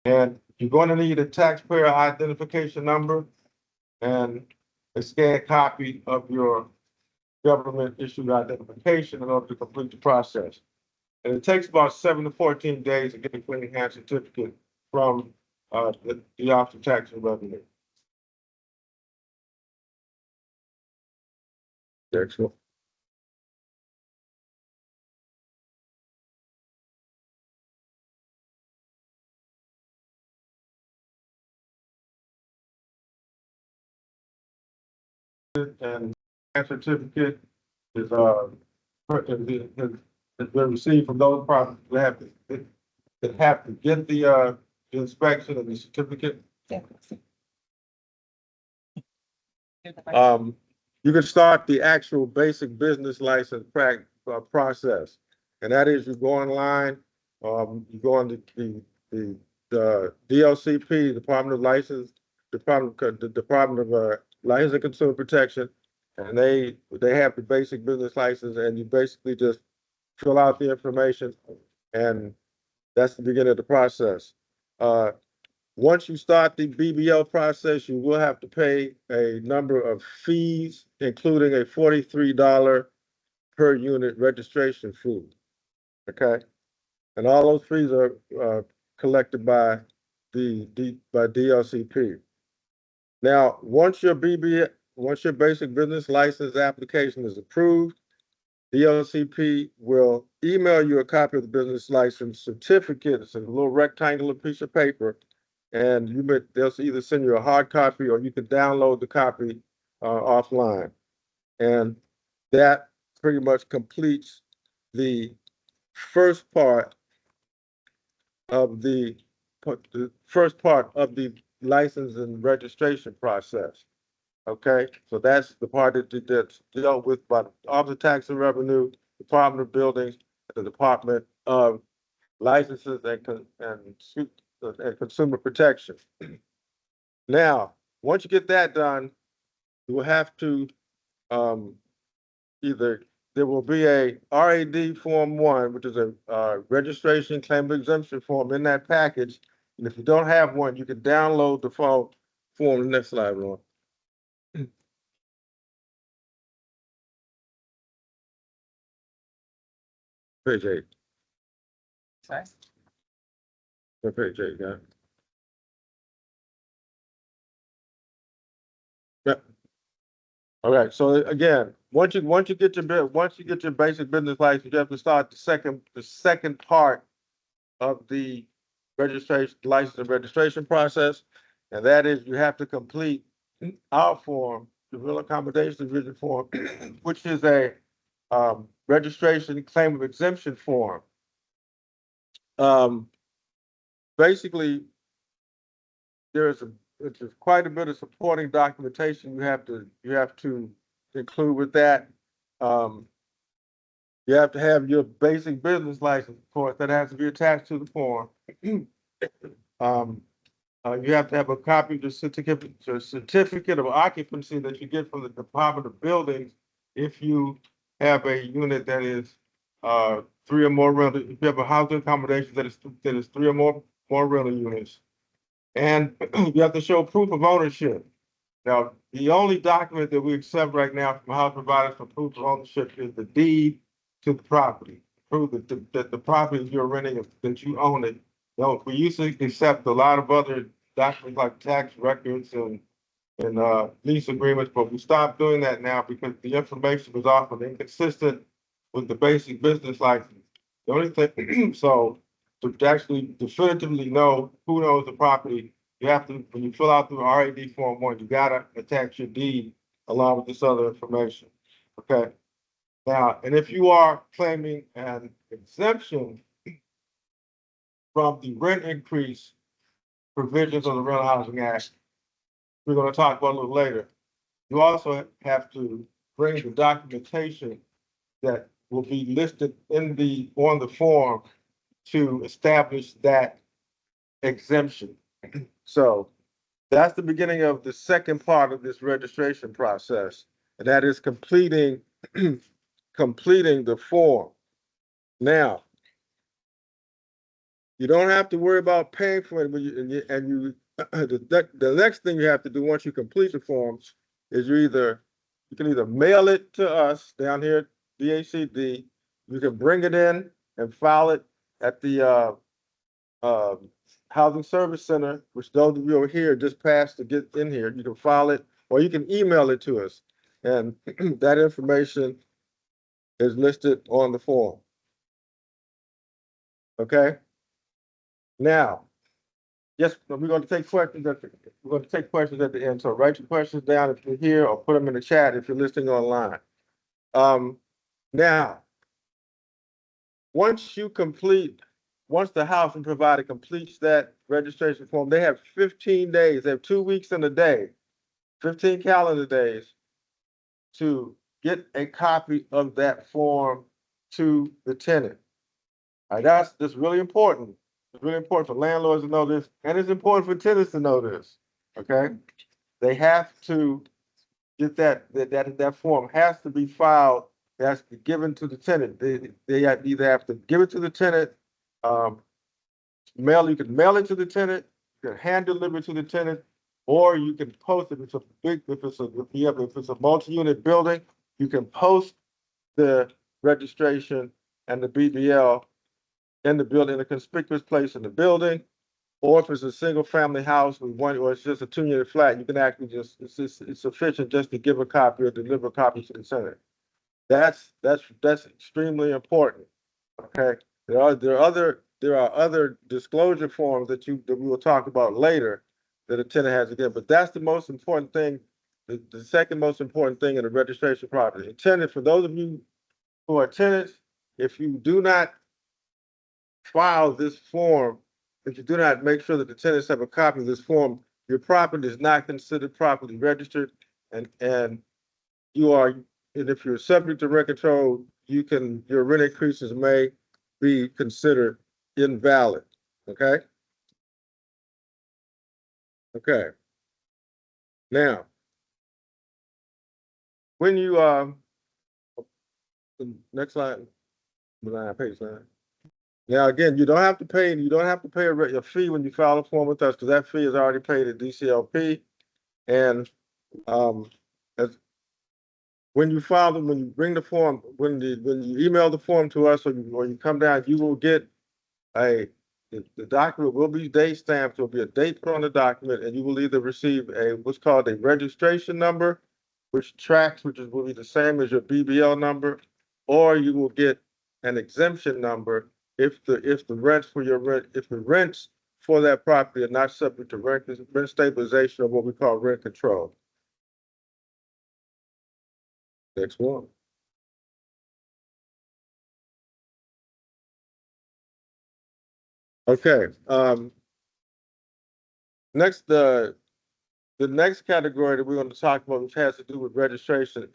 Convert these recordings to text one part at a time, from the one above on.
And you're going to need a taxpayer identification number and a scanned copy of your government issued identification in order to complete the process. And it takes about 7 to 14 days to get a clean hand certificate from the Office of Tax and Revenue. Excellent. And hand certificate is has been received from those properties that have to get the inspection and the certificate. You can start the actual basic business license process, and that is you go online, you go on the DLCP, Department of License, the Department of License and Consumer Protection, and they have the basic business license, and you basically just fill out the information, and that's the beginning of the process. Once you start the BBL process, you will have to pay a number of fees, including a $43 per unit registration fee. Okay, and all those fees are collected by by DLCP. Now, once your basic business license application is approved, DLCP will email you a copy of the business license certificate. It's a little rectangular piece of paper, and they'll either send you a hard copy or you can download the copy offline. And that pretty much completes the first part of the license and registration process. Okay, so that's the part that's dealt with by the Office of Tax and Revenue, Department of Buildings, the Department of Licenses and Consumer Protection. Now, once you get that done, you will have to there will be a RAD Form 1, which is a registration claim exemption form in that package. And if you don't have one, you can download the form. The next slide, Ron. Page 8. Sorry. Page 8, yeah. Yeah. All right. So again, once you get your basic business license, you have to start the second part of the license and registration process, and that is you have to complete our form, the Rental Accommodations Division form, which is a registration claim of exemption form. Basically, there's quite a bit of supporting documentation you have to include with that. You have to have your basic business license, of course, that has to be attached to the form. You have to have a copy of the certificate of occupancy that you get from the Department of Buildings if you have a unit that is 3 or more rental. If you have a housing accommodation that is 3 or more rental units, and you have to show proof of ownership. Now, the only document that we accept right now from house providers for proof of ownership is the deed to the property. Prove that the property you're renting, that you own it. No, we used to accept a lot of other documents like tax records and lease agreements, but we stopped doing that now because the information was often inconsistent with the basic business license. The only thing, so to actually definitively know who owns the property, you have to, when you fill out the RAD Form 1, you gotta attach your deed along with this other information. Okay. Now, and if you are claiming an exemption from the rent increase provisions of the Rental Housing Act, we're going to talk about a little later, you also have to bring the documentation that will be listed on the form to establish that exemption. So that's the beginning of the second part of this registration process, and that is completing the form. Now, You don't have to worry about paying for it when the next thing you have to do once you complete the forms is you can either mail it to us down here at DHCD, you can bring it in and file it at the uh, Housing Service Center, which those of you over here just passed to get in here. You can file it, or you can email it to us, and that information is listed on the form. Okay. Now, yes, we're going to take questions at the end. So write your questions down if you're here, or put them in the chat if you're listening online. Now, once the housing provider completes that registration form, they have 15 days. They have 2 weeks and a day, 15 calendar days to get a copy of that form to the tenant. All right, that's really important. It's really important for landlords to know this, and it's important for tenants to know this. Okay, they have to get that form has to be filed. It has to be given to the tenant. They either have to give it to the tenant, um, you can mail it to the tenant, you can hand deliver it to the tenant, or you can post it. If it's a multi-unit building, you can post the registration and the BBL in the building, in a conspicuous place in the building. Or if it's a single family house with one, or it's just a 2-unit flat, you can actually it's sufficient just to give a copy or deliver a copy to the tenant. That's extremely important. Okay. There are other disclosure forms that we will talk about later that a tenant has to get, but that's the most important thing. The second most important thing in a registration property. Tenant, for those of you who are tenants, if you do not file this form, if you do not make sure that the tenants have a copy of this form, your property is not considered properly registered, and if you're subject to rent control, your rent increases may be considered invalid. Okay. Okay. Now, when you the next slide, page 9. Now, again, you don't have to pay a fee when you file a form with us, because that fee is already paid at DCLP. And as when you bring the form, when you email the form to us, or you come down, you will get the document will be date stamped. There will be a date put on the document, and you will either receive what's called a registration number, which will be the same as your BBL number, or you will get an exemption number if the rents for that property are not subject to rent stabilization, or what we call rent control. Next one. Okay. Next, the next category that we're going to talk about, which has to do with registration.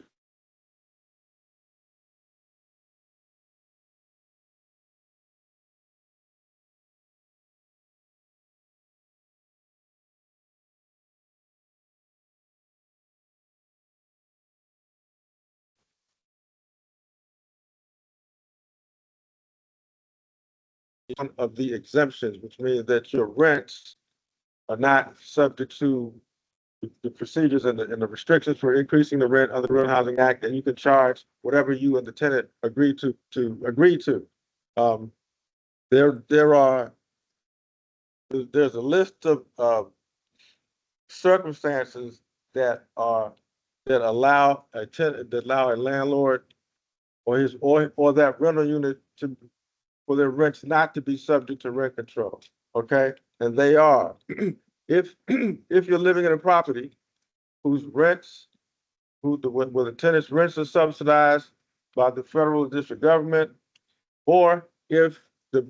One of the exemptions, which means that your rents are not subject to the procedures and the restrictions for increasing the rent under the Rental Housing Act, and you can charge whatever you and the tenant agree to. There's a list of circumstances that allow a landlord or that rental unit for their rents not to be subject to rent control. Okay, and they are if you're living in a property where the tenant's rents are subsidized by the federal or district government, or if the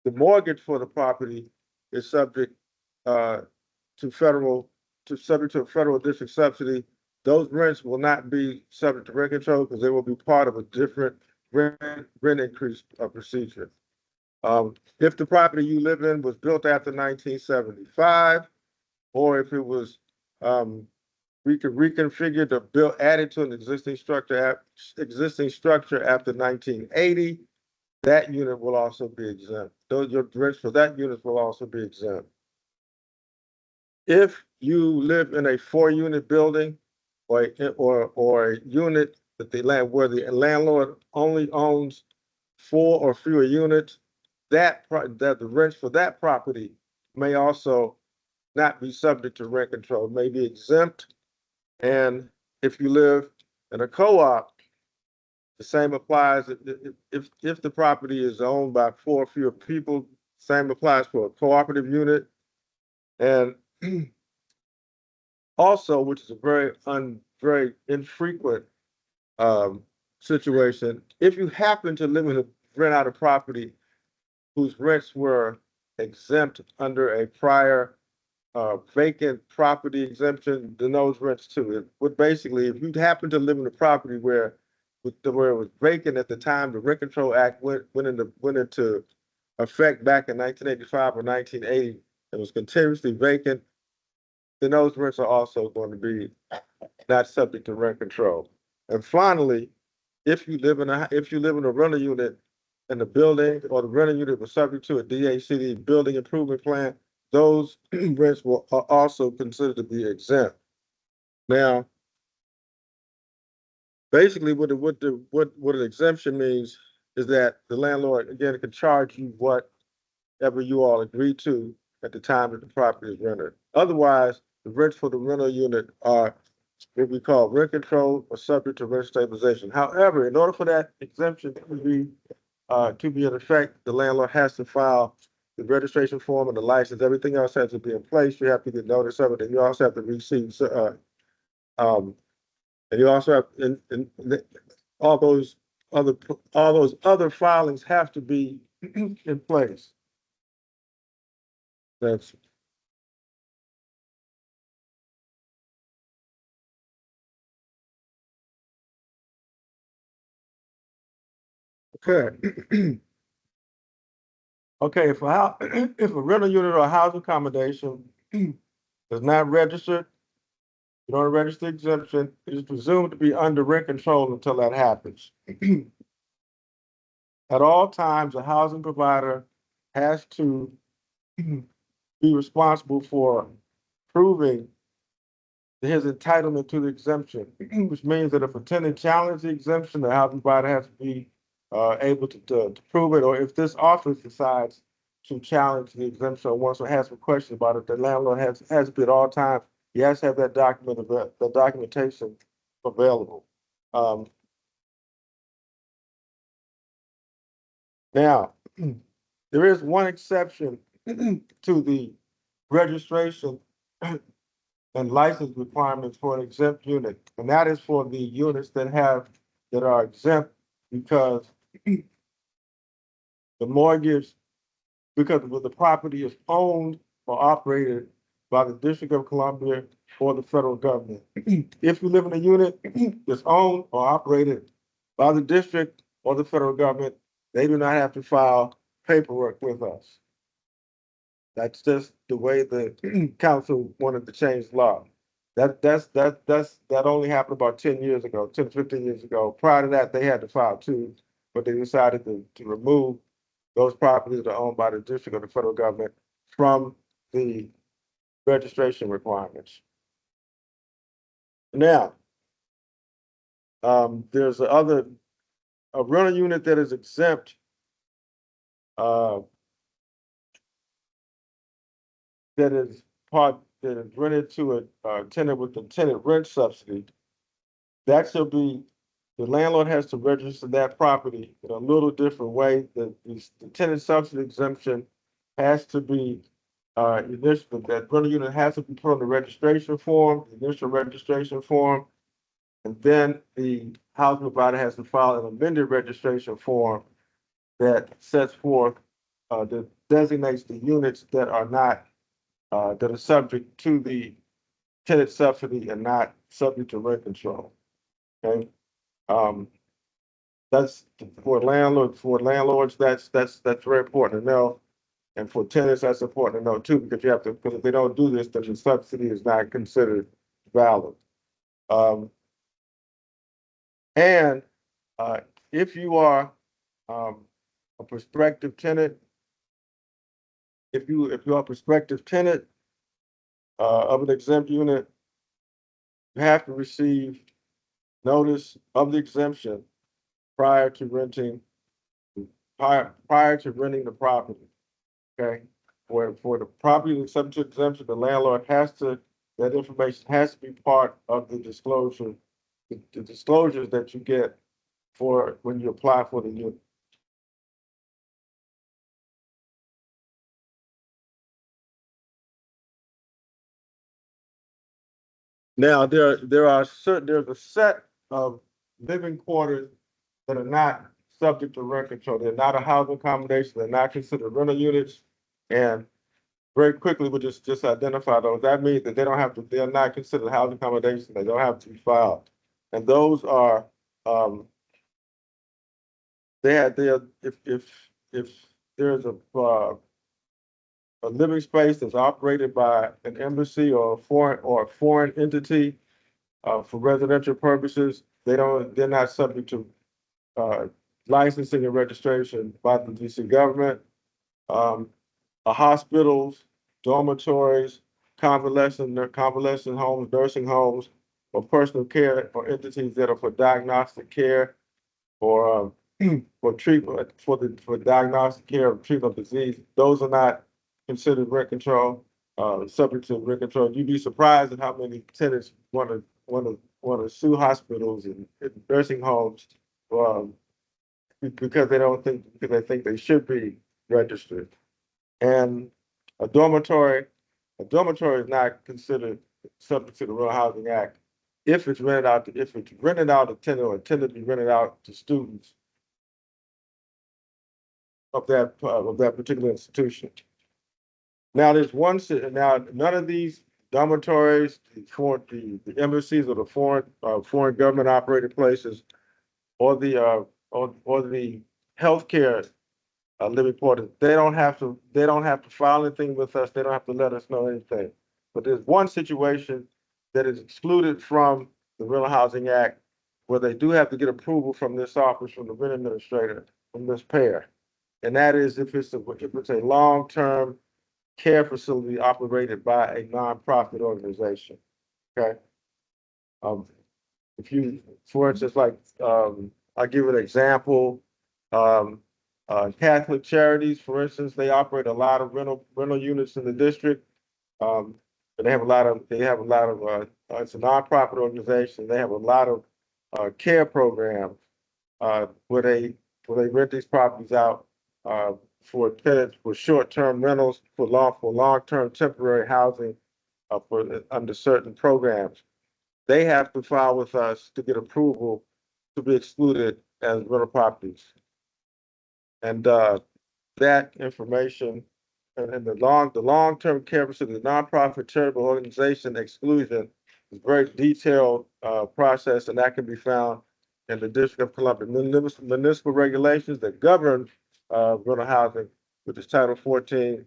mortgage for the property is subject to a federal or district subsidy, those rents will not be subject to rent control, because they will be part of a different rent increase procedure. If the property you live in was built after 1975, or if it was reconfigured or added to an existing structure after 1980, that unit will also be exempt. Your rents for that unit will also be exempt. If you live in a 4-unit building or a unit that where the landlord only owns 4 or fewer units, that the rents for that property may also not be subject to rent control, may be exempt. And if you live in a co-op, the same applies if the property is owned by 4 or fewer people, same applies for a cooperative unit. And also, which is a very infrequent situation, if you happen to rent out a property whose rents were exempt under a prior vacant property exemption, then those rents too. It would basically, if you happen to live in a property where it was vacant at the time the Rent Control Act went into effect back in 1985 or 1980, it was continuously vacant, then those rents are also going to be not subject to rent control. And finally, if you live in a rental unit and the building or the rental unit was subject to a DHCD building improvement plan, those rents are also considered to be exempt. Now, basically, what an exemption means is that the landlord again can charge you whatever you all agree to at the time that the property is rented. Otherwise, the rents for the rental unit are what we call rent control or subject to rent stabilization. However, in order for that exemption to be in effect, the landlord has to file the registration form and the license. Everything else has to be in place. You have to get notice of it, and you also have to receive. And you also have and all those other filings have to be in place. That's okay. Okay, if a rental unit or a housing accommodation is not registered, you don't register exemption, it is presumed to be under rent control until that happens. At all times, a housing provider has to be responsible for proving his entitlement to the exemption, which means that if a tenant challenges the exemption, the housing provider has to be able to prove it, or if this office decides to challenge the exemption or wants to have some questions about it, the landlord has to be at all times, he has to have that documentation available. Now, there is one exception to the registration and license requirements for an exempt unit, and that is for the units that are exempt because the mortgage, because the property is owned or operated by the District of Columbia or the federal government. If you live in a unit that's owned or operated by the district or the federal government, they do not have to file paperwork with us. That's just the way the council wanted to change the law. That only happened about 10 years ago, 10, 15 years ago. Prior to that, they had to file too, but they decided to remove those properties that are owned by the district or the federal government from the registration requirements. Now, there's a rental unit that is exempt that is rented to a tenant with the tenant rent subsidy. That should be, the landlord has to register that property in a little different way. The tenant subsidy exemption has to be that rental unit has to be put on the registration form, the initial registration form, and then the housing provider has to file an amended registration form that sets forth that designates the units that are not that are subject to the tenant subsidy and not subject to rent control. Okay. Um, that's for landlords, that's very important to know. And for tenants, that's important to know too, because because if they don't do this, then the subsidy is not considered valid. Um, and if you are a prospective tenant, if you are a prospective tenant of an exempt unit, you have to receive notice of the exemption prior to renting, prior to renting the property. Okay, for the property that's subject to exemption, the landlord has to, that information has to be part of the disclosure, the disclosures that you get for when you apply for the unit. Now, there's a set of living quarters that are not subject to rent control. They're not a housing accommodation. They're not considered rental units. And very quickly, we'll just identify those. That means that they're not considered housing accommodations. They don't have to be filed. And those are, if there's a living space that's operated by an embassy or a foreign entity, for residential purposes, they're not subject to, licensing and registration by the DC government. Hospitals, dormitories, convalescent homes, nursing homes, or personal care, or entities that are for diagnostic care or for treatment, for diagnostic care of treatment of disease. Those are not considered rent control, subject to rent control. You'd be surprised at how many tenants want to sue hospitals and nursing homes, um, because they think they should be registered. And a dormitory, a dormitory is not considered subject to the Rural Housing Act if it's rented out to tenant, or tenant be rented out to students of that particular institution. Now, now none of these dormitories, the embassies or the foreign government operated places, or the healthcare living quarters, they don't have to file anything with us. They don't have to let us know anything. But there's one situation that is excluded from the Rental Housing Act, where they do have to get approval from this office, from the rent administrator, from this payer. And that is if it's a long-term care facility operated by a nonprofit organization. Okay. Um, if you, for instance, like, I'll give an example. Um, Catholic Charities, for instance, they operate a lot of rental units in the district. And they have a lot of, it's a nonprofit organization. They have a lot of care programs, where they rent these properties out, for tenants, for short-term rentals, for long-term temporary housing, under certain programs. They have to file with us to get approval to be excluded as rental properties. And that information, and the long-term care facility, the nonprofit charitable organization exclusion is a very detailed process, and that can be found in the District of Columbia municipal regulations that govern rental housing, which is Title 14,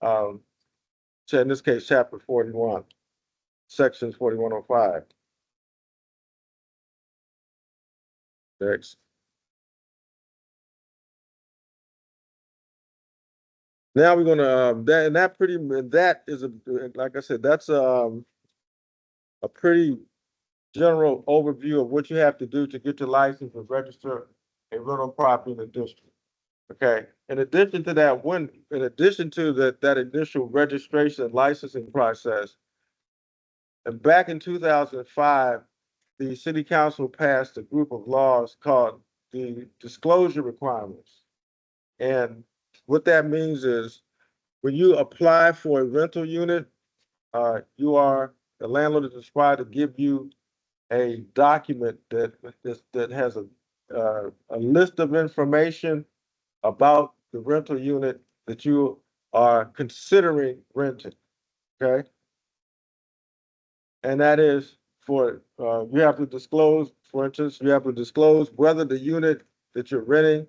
in this case, Chapter 41, Sections 4105. Next. Now we're gonna that is like I said, that's a pretty general overview of what you have to do to get your license and register a rental property in the district. Okay. In addition to that initial registration and licensing process, and back in 2005, the city council passed a group of laws called the disclosure requirements. And what that means is, when you apply for a rental unit, the landlord is required to give you a document that has a list of information about the rental unit that you are considering renting. Okay. And that is you have to disclose, for instance, you have to disclose whether the unit that you're renting,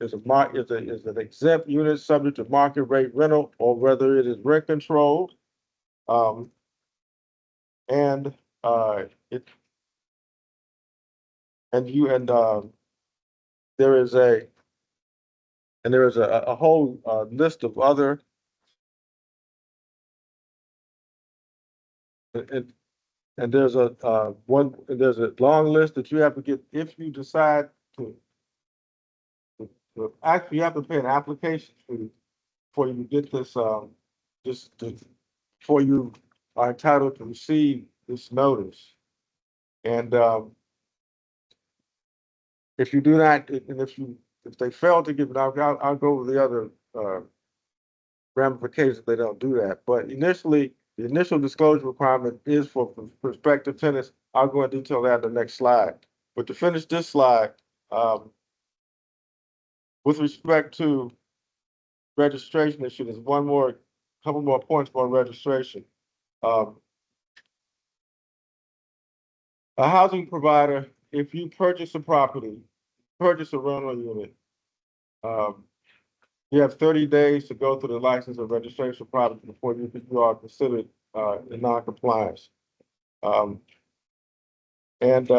is an exempt unit subject to market rate rental, or whether it is rent controlled. Um, and it and you and there is And there is a whole list of other, and, and there's there's a long list that you have to get if you decide to, actually you have to pay an application fee before you get this, before you are entitled to receive this notice. And if you do not, and if they fail to give it, I'll go over the other ramifications if they don't do that. But initially, the initial disclosure requirement is for prospective tenants. I'll go into detail that in the next slide. But to finish this slide, with respect to registration issue, there's couple more points about registration. Um, a housing provider, if you purchase a property, purchase a rental unit, um, you have 30 days to go through the license and registration process before you are considered in non-compliance. And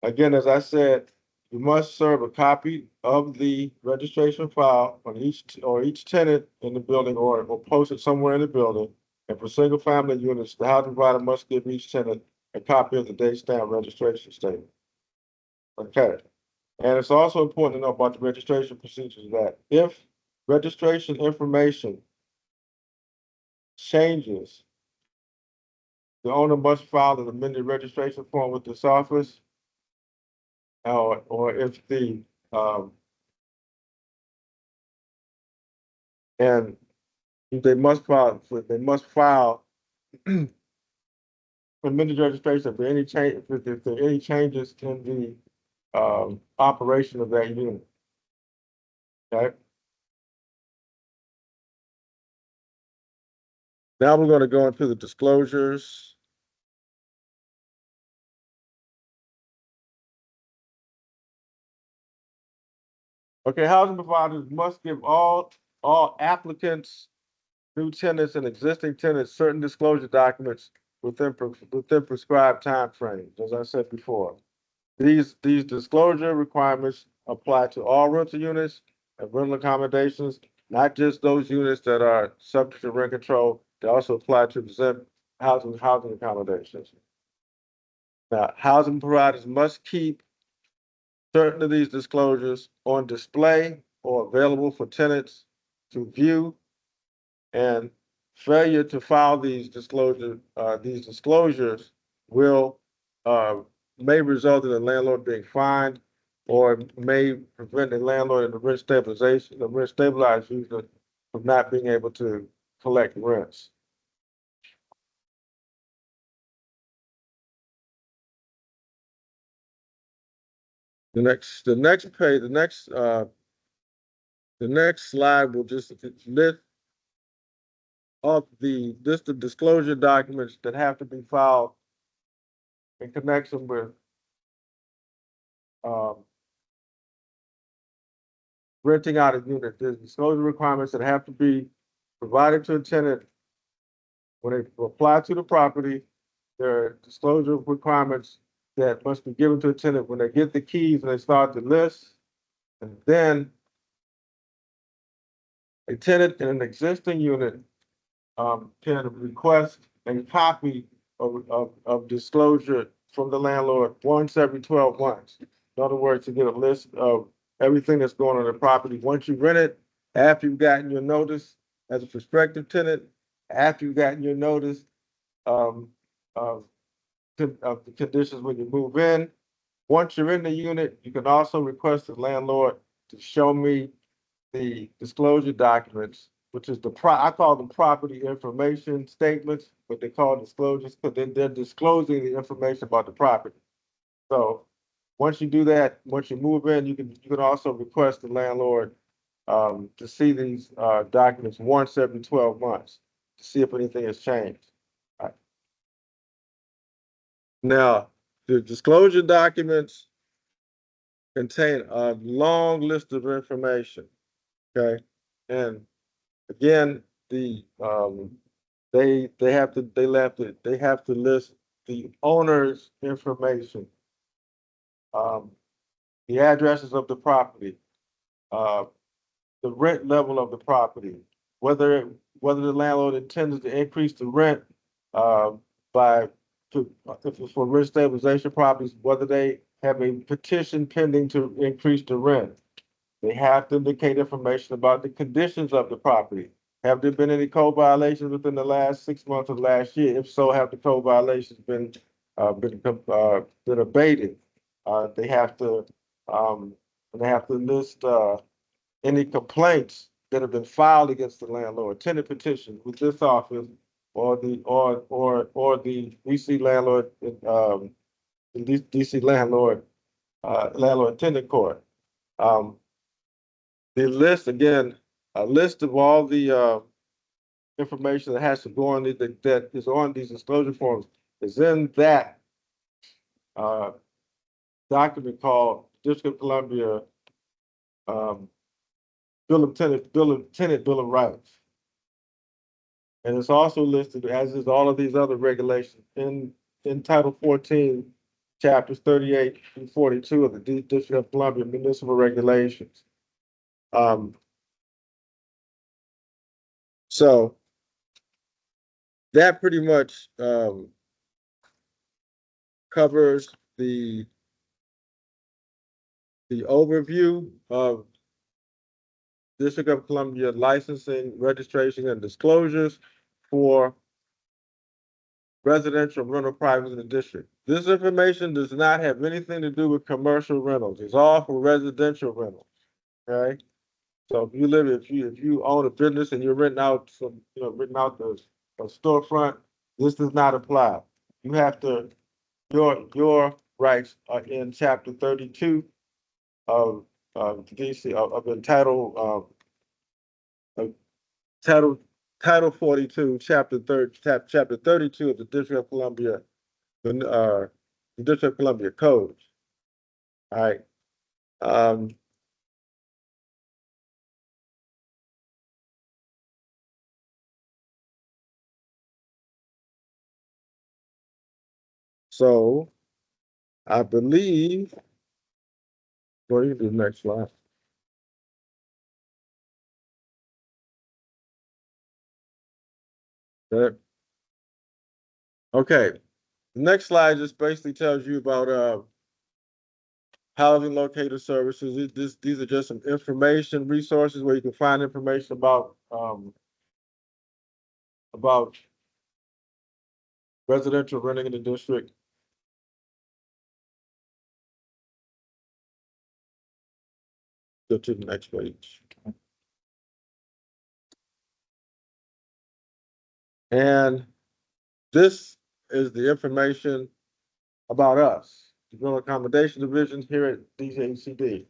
again, as I said, you must serve a copy of the registration file on each tenant in the building or post it somewhere in the building. And for single family units, the housing provider must give each tenant a copy of the date stamp registration statement. Okay. And it's also important to know about the registration procedures that if registration information changes, the owner must file an amended registration form with this office. Or if the and they must file amended registration for any change if there are any changes in the operation of that unit. Okay. Now we're going to go into the disclosures. Okay, housing providers must give all applicants, new tenants, and existing tenants certain disclosure documents within prescribed time frames, as I said before. These disclosure requirements apply to all rental units and rental accommodations, not just those units that are subject to rent control. They also apply to exempt housing accommodations. Now, housing providers must keep certain of these disclosures on display or available for tenants to view, and failure to file these disclosures will may result in the landlord being fined or may prevent the landlord and the rent stabilized user from not being able to collect rents. The next slide will just list of the list of disclosure documents that have to be filed in connection with um, renting out a unit. There's disclosure requirements that have to be provided to a tenant when they apply to the property. There are disclosure requirements that must be given to a tenant when they get the keys and they start the list. And then a tenant in an existing unit can request a copy of disclosure from the landlord once every 12 months. In other words, to get a list of everything that's going on in the property. Once you rent it, after you've gotten your notice as a prospective tenant, after you've gotten your notice um, of, of the conditions when you move in. Once you're in the unit, you can also request the landlord to show me the disclosure documents, which is I call them property information statements, but they call disclosures because they're disclosing the information about the property. So once you do that, once you move in, you can also request the landlord to see these documents once every 12 months to see if anything has changed. All right. Now, the disclosure documents contain a long list of information. Okay, and again, they have to list the owner's information, the addresses of the property, uh, the rent level of the property, whether the landlord intends to increase the rent uh, by if it's for rent stabilization properties, whether they have a petition pending to increase the rent. They have to indicate information about the conditions of the property. Have there been any code violations within the last 6 months of last year? If so, have the code violations been abated? They have to um, list any complaints that have been filed against the landlord, tenant petitions with this office or the DC landlord, DC landlord tenant court. The list, again, a list of all the information that has to go on that is on these disclosure forms is in that uh, document called District of Columbia um, Bill of Rights. And it's also listed, as is all of these other regulations, in Title 14, Chapters 38 and 42 of the District of Columbia Municipal Regulations. So that pretty much covers the overview of District of Columbia licensing, registration, and disclosures for residential rental properties in the district. This information does not have anything to do with commercial rentals. It's all for residential rentals. Okay. So if you own a business and you're renting out the a storefront, this does not apply. You have to your rights are in chapter 32 of DC of the title title 42, chapter 32 of the District of Columbia, the District of Columbia Code. All right. So I believe, well, you can do the next slide. Okay. Okay. The next slide just basically tells you about housing locator services. These are just some information resources where you can find information about residential renting in the district. Go to the next page. And this is the information about us, the Rental Accommodation Division here at DHCD.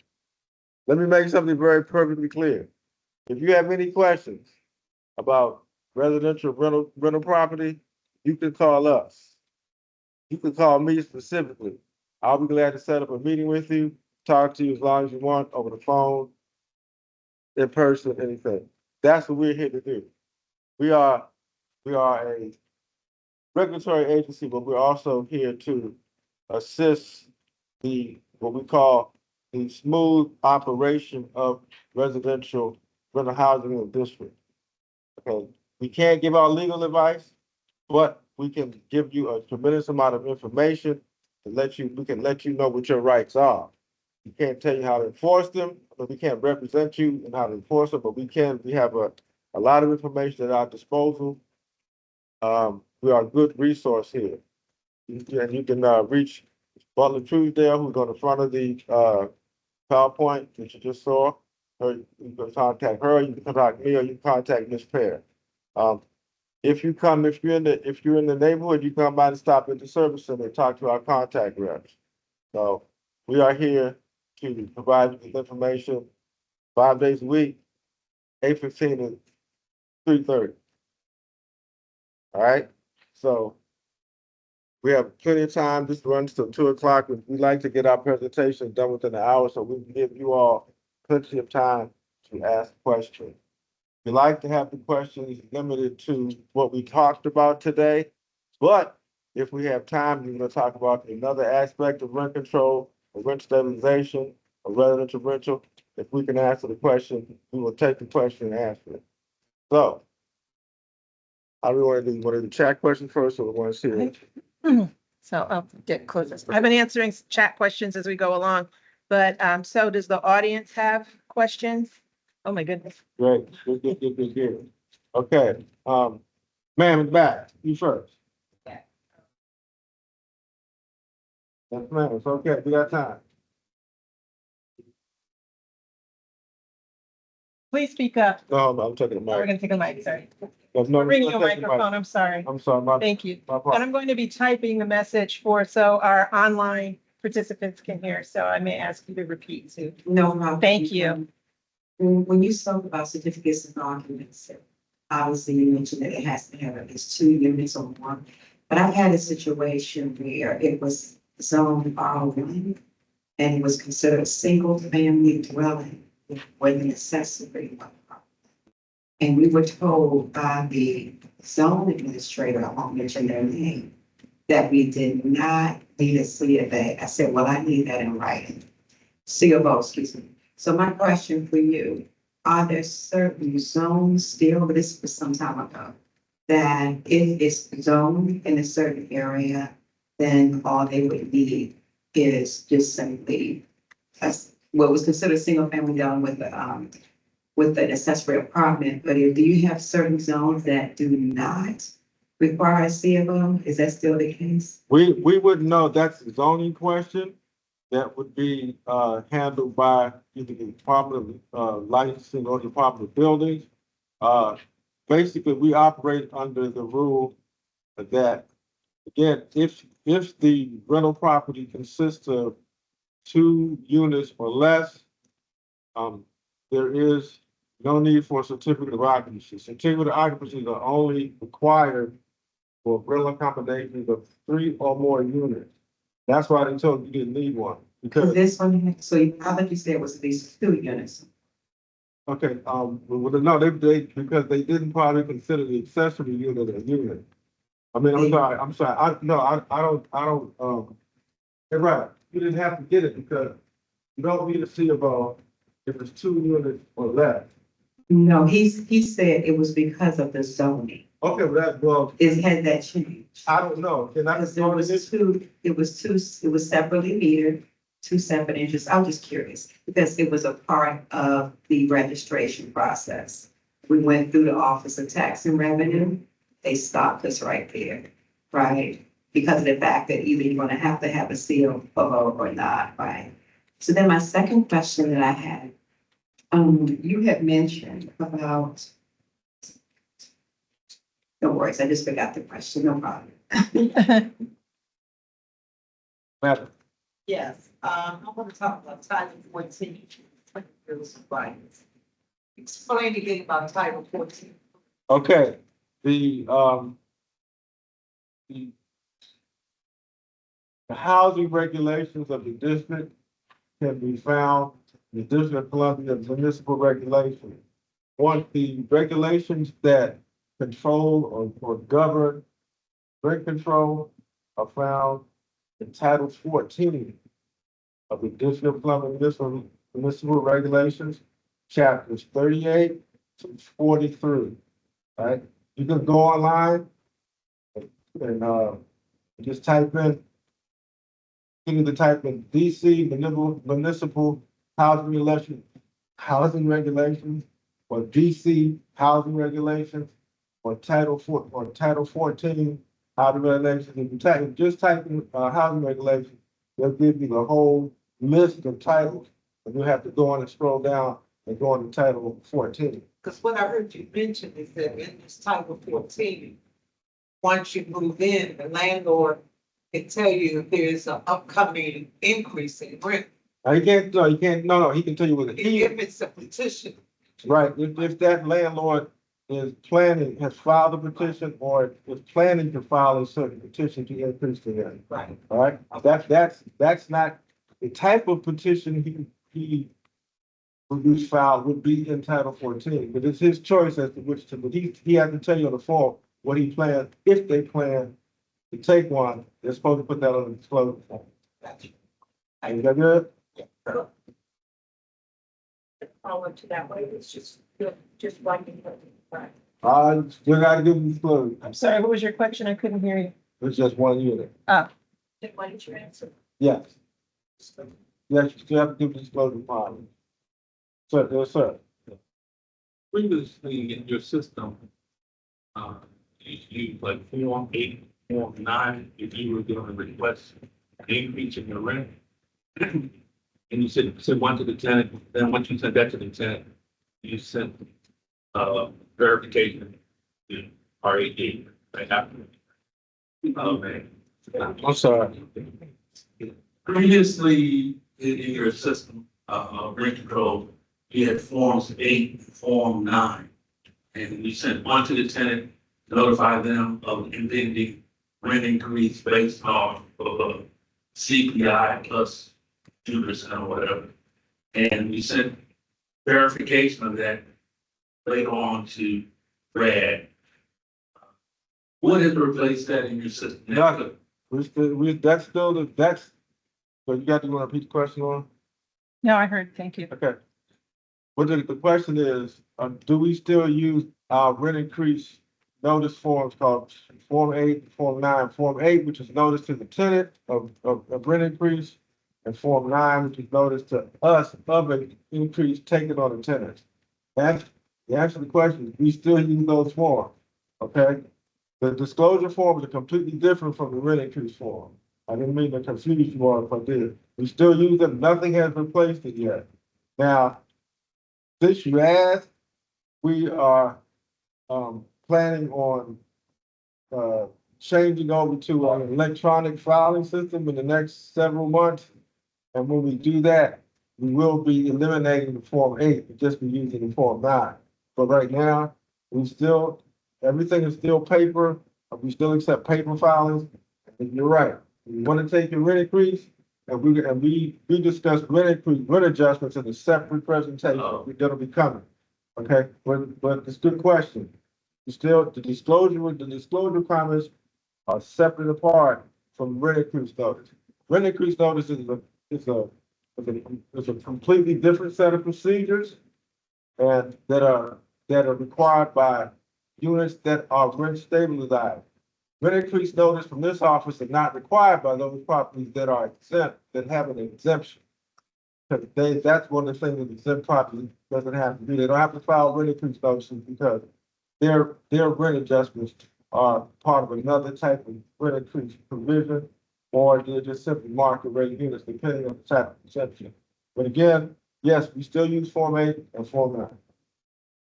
Let me make something very perfectly clear. If you have any questions about residential rental property, you can call us. You can call me specifically. I'll be glad to set up a meeting with you, talk to you as long as you want, over the phone, in person, anything. That's what we're here to do. We are a regulatory agency, but we're also here to assist what we call the smooth operation of residential rental housing in the district. Okay, we can't give out legal advice, but we can give you a tremendous amount of information we can let you know what your rights are. We can't tell you how to enforce them, but we can't represent you in how to enforce them, but we have a lot of information at our disposal. We are a good resource here. And you can reach Butler Truesdale, who's on the front of the PowerPoint that you just saw. Or you can contact her, you can contact me, or you can contact Ms. Pear. If you're in the neighborhood, you come by and stop at the service center and talk to our contact reps. So we are here to provide you with information 5 days a week, 8:15 to 3:30. All right. So we have plenty of time. This runs till 2 o'clock. We like to get our presentation done within an hour, so we can give you all plenty of time to ask questions. We like to have the questions limited to what we talked about today, but if we have time, we're going to talk about another aspect of rent control, or rent stabilization, or residential rental. if we can answer the question, we will take the question and answer it. So, how do we want to do? Want to do chat question first, or we want to see it? So I'll get close. I've been answering chat questions as we go along, but so does the audience have questions? Oh, my goodness. Great, good. Okay, ma'am in the back, you first. Yeah. Yes, ma'am, it's okay, we got time. Please speak up. No, I'm taking the Oh, we're mic. gonna take a mic, sorry. No, We're bringing you a let's take the mic. microphone, I'm sorry. I'm sorry, Thank you. my And fault. I'm going to be typing the message so our online participants can hear, so I may ask you to repeat too. No, no. Thank you. When you spoke about certificates of occupancy, obviously you mentioned that it has to have at least 2 units or more. But I've had a situation where it was zoned R1 and it was considered a single family dwelling with an accessory. And we were told by the zone administrator, I won't mention their name, that we did not need a C of A. I said, well, I need that in writing. C of O, excuse me. So my question for you, are there certain zones still, but this was some time ago, that if it's zoned in a certain area, then all they would need is just simply what was considered single family dwelling with an accessory apartment, but do you have certain zones that do not require a C of O? Is that still the case? We wouldn't know, that's a zoning question. That would be, handled by either the Department of, Licensing or Department of Buildings. Basically, we operate under the rule that, again, if the rental property consists of 2 units or less, there is no need for a certificate of occupancy. Certificate of occupancies are only required for rental accommodations of 3 or more units. That's why they told you didn't need one, because, This one, so I thought you said it was at least 2 units. okay, well, no, they, because they didn't probably consider the accessory unit a unit. I mean, I'm sorry, I don't, you're right, you didn't have to get it because you don't need a C of O if it's 2 units or less. No, he said it was because of the zoning. Okay, well, Had that changed? I don't know, can I? Because it was separately metered, 2 separate entries. I'm just curious, because it was a part of the registration process. We went through the Office of Tax and Revenue. They stopped us right there, right? Because of the fact that either you're gonna have to have a seal or not, right? So then my second question that I had, you had mentioned about, no worries, I just forgot the question, no problem. Madam, Yes, I want to talk about Title 14, bills and rights. Explain again about Title 14. okay, the housing regulations of the district can be found in the District of Columbia municipal regulations. One, the regulations that control or govern rent control are found in Title 14 of the District of Columbia municipal regulations, chapters 38 to 43. Right? You can go online and just type in, you can type in DC municipal housing regulations, or DC housing regulations, or Title 14 housing regulations. If you just type in housing regulations, they'll give you the whole list of titles, and you have to go on and scroll down and go on to Title 14. Because what I heard you mention is that in this Title 14, once you move in, the landlord can tell you if there's an upcoming increase in rent. Now, he can tell you what it is. If it's a petition. Right, if that landlord has filed a petition or is planning to file a certain petition to increase the rent. Right. All right, that's not the type of petition he would file would be in Title 14, but it's his choice as to which to, but he has to tell you on the form what he plans, if they plan to take one, they're supposed to put that on the disclosure form. Gotcha. Is that good? Yeah. Follow to that way, it's just writing. Right. I still gotta give them disclosure. I'm sorry, what was your question? I couldn't hear you. It's just one unit. Oh, Then what did you answer? Yes. Yes, you still have to give disclosure policy. Sir, yes, sir. Previously in your system, you used like Form 8, Form 9, if you were going to request an increase in your rent. And you said one to the tenant, then once you sent that to the tenant, you sent, verification to RAD, right after. Oh, man. I'm sorry. Previously, in your system, rent control, you had Forms 8, Form 9. And you sent one to the tenant, to notify them of impending rent increase based off of CPI plus 2% or whatever. And we sent verification of that later on to Brad. What has replaced that in your system? Nothing. That's still so you want to repeat the question on? no, I heard, thank you. Okay. But the question is, do we still use our rent increase notice forms called Form 8, Form 9? Form 8, which is notice to the tenant of rent increase, and Form 9, which is notice to us of an increase taken on the tenant. That's the answer to the question. We still use those forms, okay? The disclosure forms are completely different from the rent increase form. I didn't mean to confuse you all if I did. We still use them. Nothing has replaced it yet. Now, since you asked, we are planning on changing over to an electronic filing system in the next several months. And when we do that, we will be eliminating the Form 8 and just be using the Form 9. But right now, everything is still paper. We still accept paper filings. And you're right. We want to take your rent increase, and we discussed rent adjustments in a separate presentation. That'll be coming. Okay, but it's a good question. The disclosure comments are separate apart from rent increase notice. Rent increase notice is a completely different set of procedures, and that are required by units that are rent stabilized. Rent increase notice from this office is not required by those properties that are exempt, that have an exemption. Because that's one of the things that exempt property doesn't have to do. They don't have to file rent increase notices because their rent adjustments are part of another type of rent increase provision, or they're just simply market rate units depending on the type of exemption. But again, yes, we still use Form 8 and Form 9.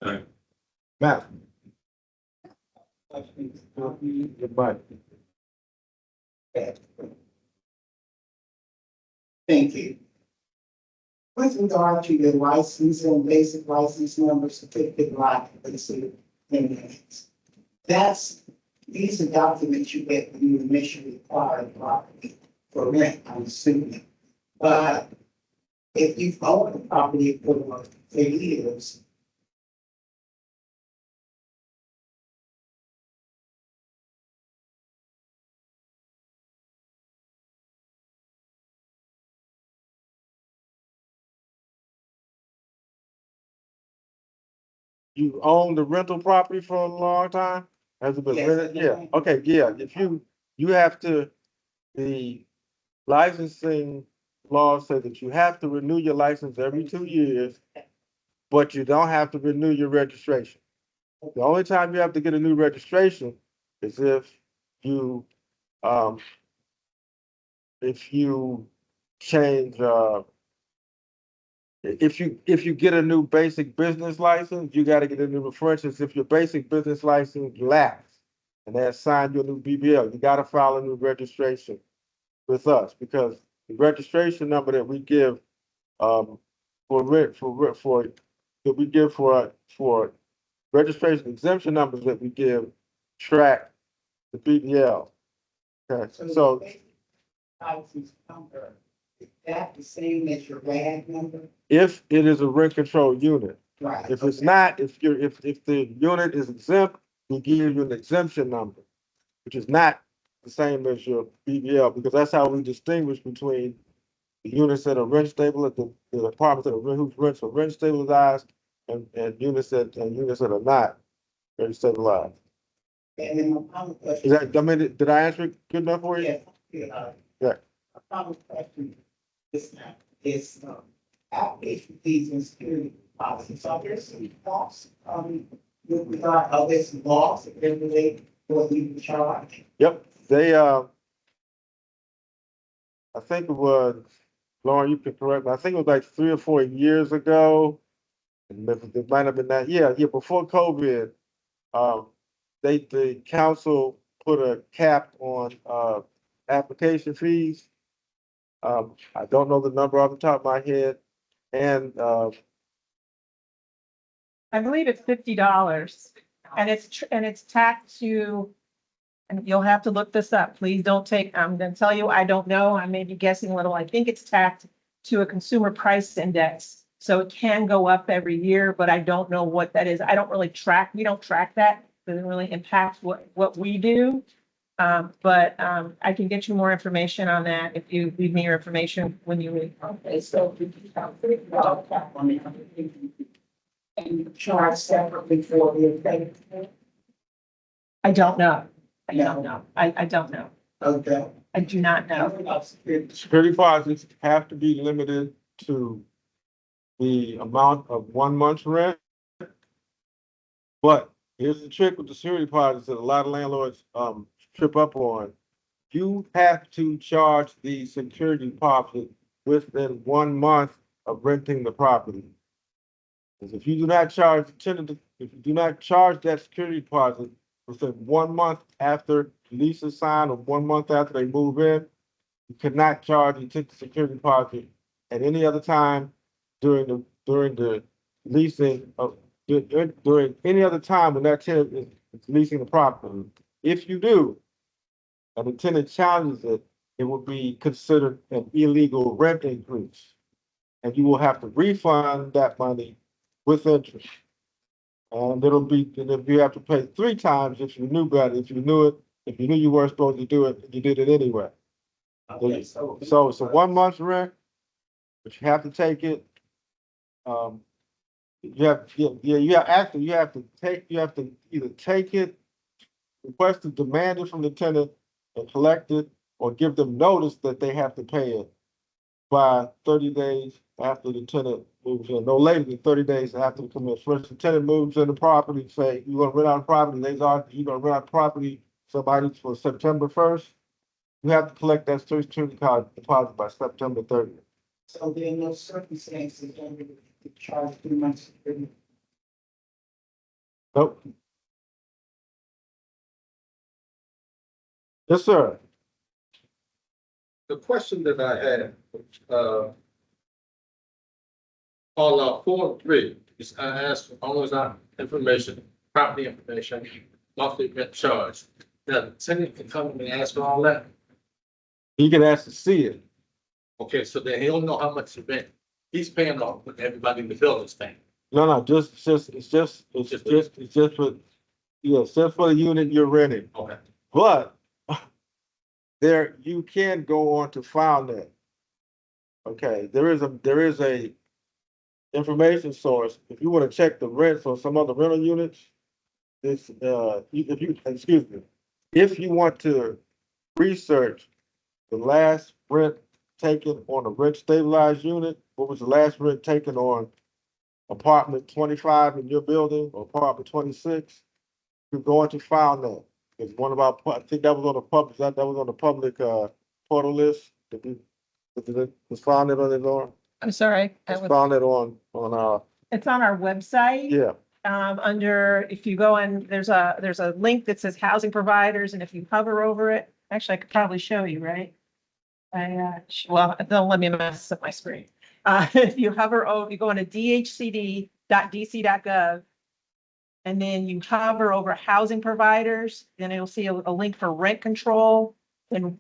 All right. Matt. Goodbye. Thank you. With regard to your license and basic license number, certificate of occupancy, these are documents you get when you initially acquire the property for rent, I'm assuming. But if you've owned the property for years, You own the rental property for a long time? Has it been Yes, rented? I Yeah, do. okay, yeah, if you have to, the licensing laws say that you have to renew your license every 2 years, but you don't have to renew your registration. The only time you have to get a new registration is you, um, if you change, if you get a new basic business license, you gotta get a new, for instance, if your basic business license lapsed and they assign you a new BBL, you gotta file a new registration with us, because the registration number that we give, that we give for registration exemption numbers that we give track the BBL. Okay, so basic license number, is that the same as your RAD number? if it is a rent control unit, Right. if it's not, if the unit is exempt, we give you an exemption number, which is not the same as your BBL, because that's how we distinguish between the units that are rent stable, the apartments that are whose rents are rent stabilized, and units that are not rent stabilized. And then my final Is question. that, I mean, did I answer it good enough for you? Yes, yeah. Yeah. My final question is, application fees and security deposits, are there some costs, with regard, are there some laws that regulate what you charge? Yep, they, I think it was, Lauren, you can correct me, I think it was like 3 or 4 years ago. And it might have been that, yeah, before COVID, um, the council put a cap on, application fees. I don't know the number off the top of my head, and, I believe it's $50 and it's tacked to, and you'll have to look this up. Please don't take, I'm gonna tell you, I don't know. I may be guessing a little. I think it's tacked to a consumer price index. So it can go up every year, but I don't know what that is. I don't really track, we don't track that. Doesn't really impact what we do. But I can get you more information on that if you leave me your information when you leave. Okay, so we can count $50 cap on it. And you charge separately for the effect. I don't know. I don't know. I don't know. Okay. I do not know. security deposits have to be limited to the amount of 1 month's rent. But here's the trick with the security deposits that a lot of landlords, trip up on. You have to charge the security deposit within 1 month of renting the property. Because if you do not charge the tenant, if you do not charge that security deposit within 1 month after the lease is signed or 1 month after they move in, you cannot charge the security deposit at any other time during the leasing of, during any other time when that tenant is leasing the property. If you do, and the tenant challenges it, it will be considered an illegal rent increase. And you will have to refund that money with interest. And if you have to pay 3 times if you knew better, if you knew it, if you knew you weren't supposed to do it, you did it anyway. Okay, So it's a 1 month rent, but you have to take it. You have to either take it, request to demand it from the tenant and collect it, or give them notice that they have to pay it by 30 days after the tenant moves in, no later than 30 days after the commencement. First, the tenant moves in the property, say, you're gonna rent out property, you're gonna rent out property, somebody for September 1st, you have to collect that security deposit by September 30th. so there are no circumstances under the charge 3 months. Security. Nope. Yes, sir. The question that I had, on 4.3, is I asked for owner's information, property information, monthly rent charge. Now, the tenant can come and ask for all that. He can ask to see it. Okay, so then he'll know how much rent he's paying off what everybody in the building's paying. No, it's just for, yeah, it's just for the unit you're renting. Okay. But there, you can go on to FileNet. Okay, there is a information source. If you want to check the rents on some other rental units, if you want to research the last rent taken on a rent stabilized unit, what was the last rent taken on apartment 25 in your building or apartment 26, you go into FileNet. It's one of our, I think that was on the public, that was on the public, portal list. Was FileNet on it, Lauren? I'm sorry. Was FileNet on our, It's on our website. yeah, Under, if you go in, there's a link that says housing providers, and if you hover over it, actually, I could probably show you, right? Well, don't let me mess up my screen. If you hover over, you go into dhcd.dc.gov, and then you hover over housing providers, then you'll see a link for rent control and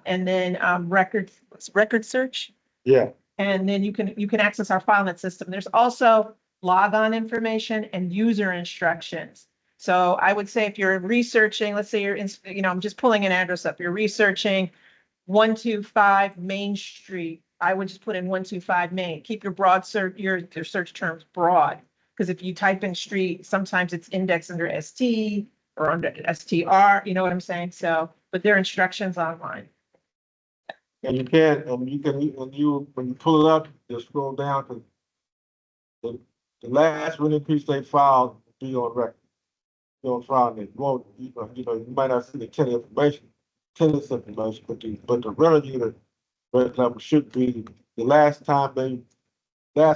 then record search. yeah. And then you can access our FileNet system. There's also logon information and user instructions. So I would say if you're researching, let's say I'm just pulling an address up, you're researching 125 Main Street I would just put in 125 Main. Keep your broad search, your search terms broad. Because if you type in street, sometimes it's indexed under ST or under STR, you know what I'm saying? So, but there are instructions online. And you can, when you pull it up, just scroll down to the last rent increase they filed will be on record. Be on file, and it won't, you might not see the tenant information, tenant's information, but the rental unit rent level should be, the last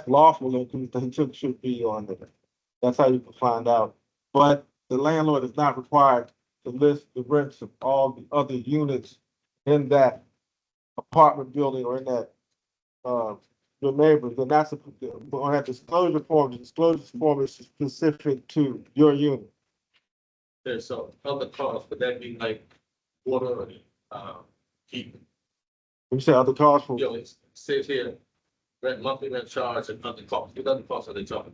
lawful increase they took should be on there. That's how you can find out. But the landlord is not required to list the rents of all the other units in that apartment building or in that, your neighbors, and that's on that disclosure form. The disclosure form is specific to your unit. There's some other costs, but that be like water, heat. You say other costs for, You know, it says here, monthly rent charge and other costs. What other costs are they talking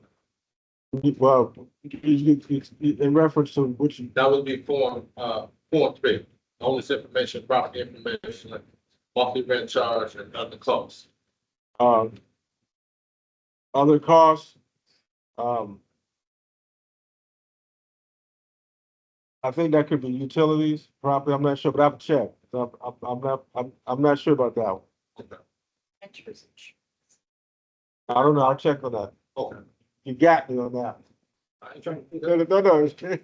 about? well, in reference to which, That would be form 3. All this information, property information, like monthly rent charge and other costs. other costs, I think that could be utilities, probably, I'm not sure, but I've checked. I'm not sure about that one. Okay. I don't know, I'll check on that. Okay. You got me on that. I ain't trying to do No, that. no, it's-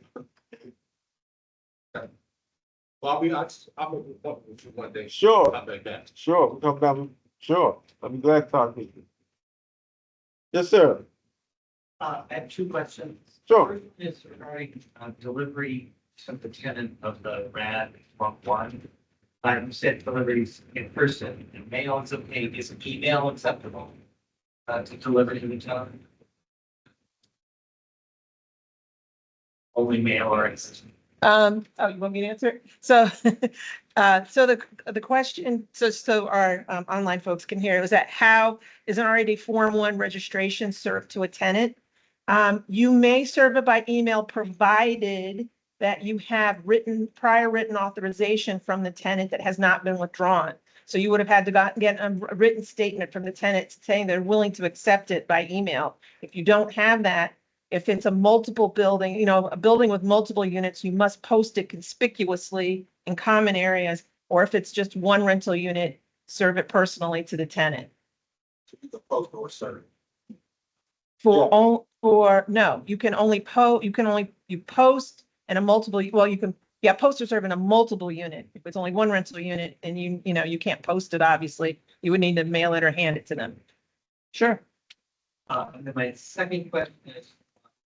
Well, I'll be talking with you one day. Sure, I'll be back. sure, we'll come down, sure, I'll be glad to talk to you. Yes, sir, I have two questions. sure. First is regarding delivery to the tenant of the RAD 1. You said deliveries in person, and mail is okay. Is email acceptable to deliver to the tenant? Only mail or instant? You want me to answer? So, so the question, so our online folks can hear, was that how is an already Form 1 registration served to a tenant? You may serve it by email, provided that you have prior written authorization from the tenant that has not been withdrawn. So you would have had to get a written statement from the tenant saying they're willing to accept it by email. If you don't have that, if it's a multiple building, a building with multiple units, you must post it conspicuously in common areas. Or if it's just one rental unit, serve it personally to the tenant. The post or serve. No, you can only post in a multiple, well, you can, post or serve in a multiple unit. If it's only one rental unit and you can't post it, obviously, you would need to mail it or hand it to them. Sure. And then my second question is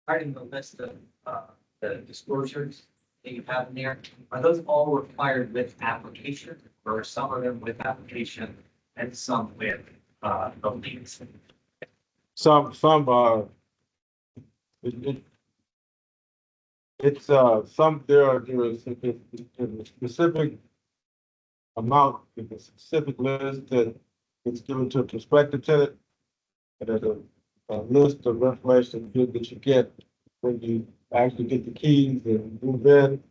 regarding the list of the disclosures that you have in there. Are those all required with application, or are some of them with application and some with the lease? Some there is a specific amount, a specific list that is given to a prospective tenant. And there's a list of information that you get when you actually get the keys and move in.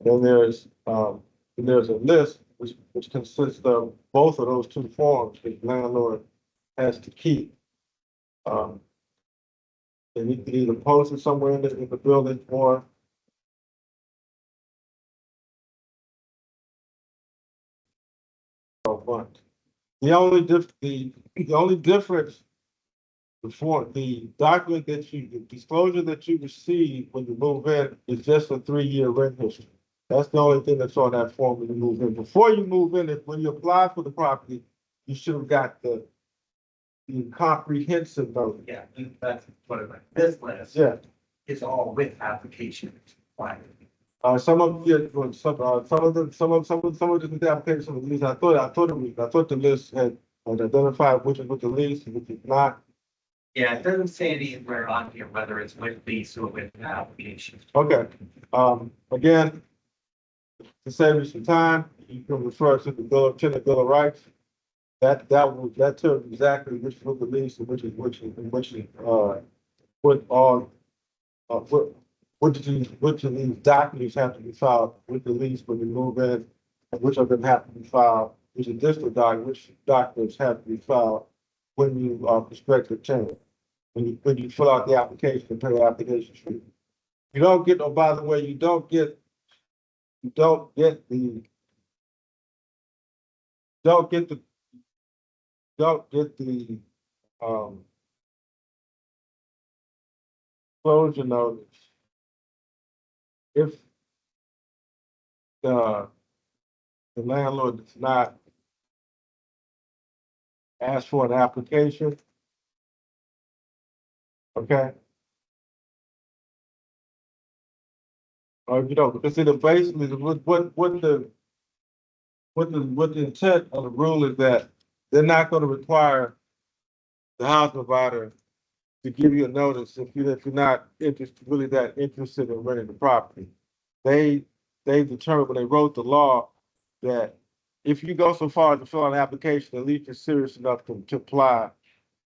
Then there's a list which consists of both of those two forms that the landlord has to keep. And you can either post it somewhere in the building or front. The only difference before the document the disclosure that you receive when you move in is just a 3-year rent history. That's the only thing that's on that form when you move in. Before you move in, when you apply for the property, you should have got the comprehensive notice. Yeah, that's what I meant. This list Yeah. is all with application. Fine. Some of the applications of the lease, I thought the list had identified which is with the lease and which is not. Yeah, it doesn't say anywhere on here whether it's with lease or with application. Okay, again, to save you some time, you can refer to the tenant bill of rights. That tells you exactly which is with the lease and which of these documents have to be filed with the lease when you move in, and which of them have to be filed There's additional document, which documents have to be filed when you are prospective tenant. When you fill out the application and pay the application fee. You don't get, oh, by the way, you don't get the, don't get the closure notice if the landlord does not ask for an application. Okay? Or if you don't, because basically what the intent of the rule is that they're not going to require the house provider to give you a notice if you're not really that interested in renting the property. They determined when they wrote the law that if you go so far as to fill out an application, at least you're serious enough to apply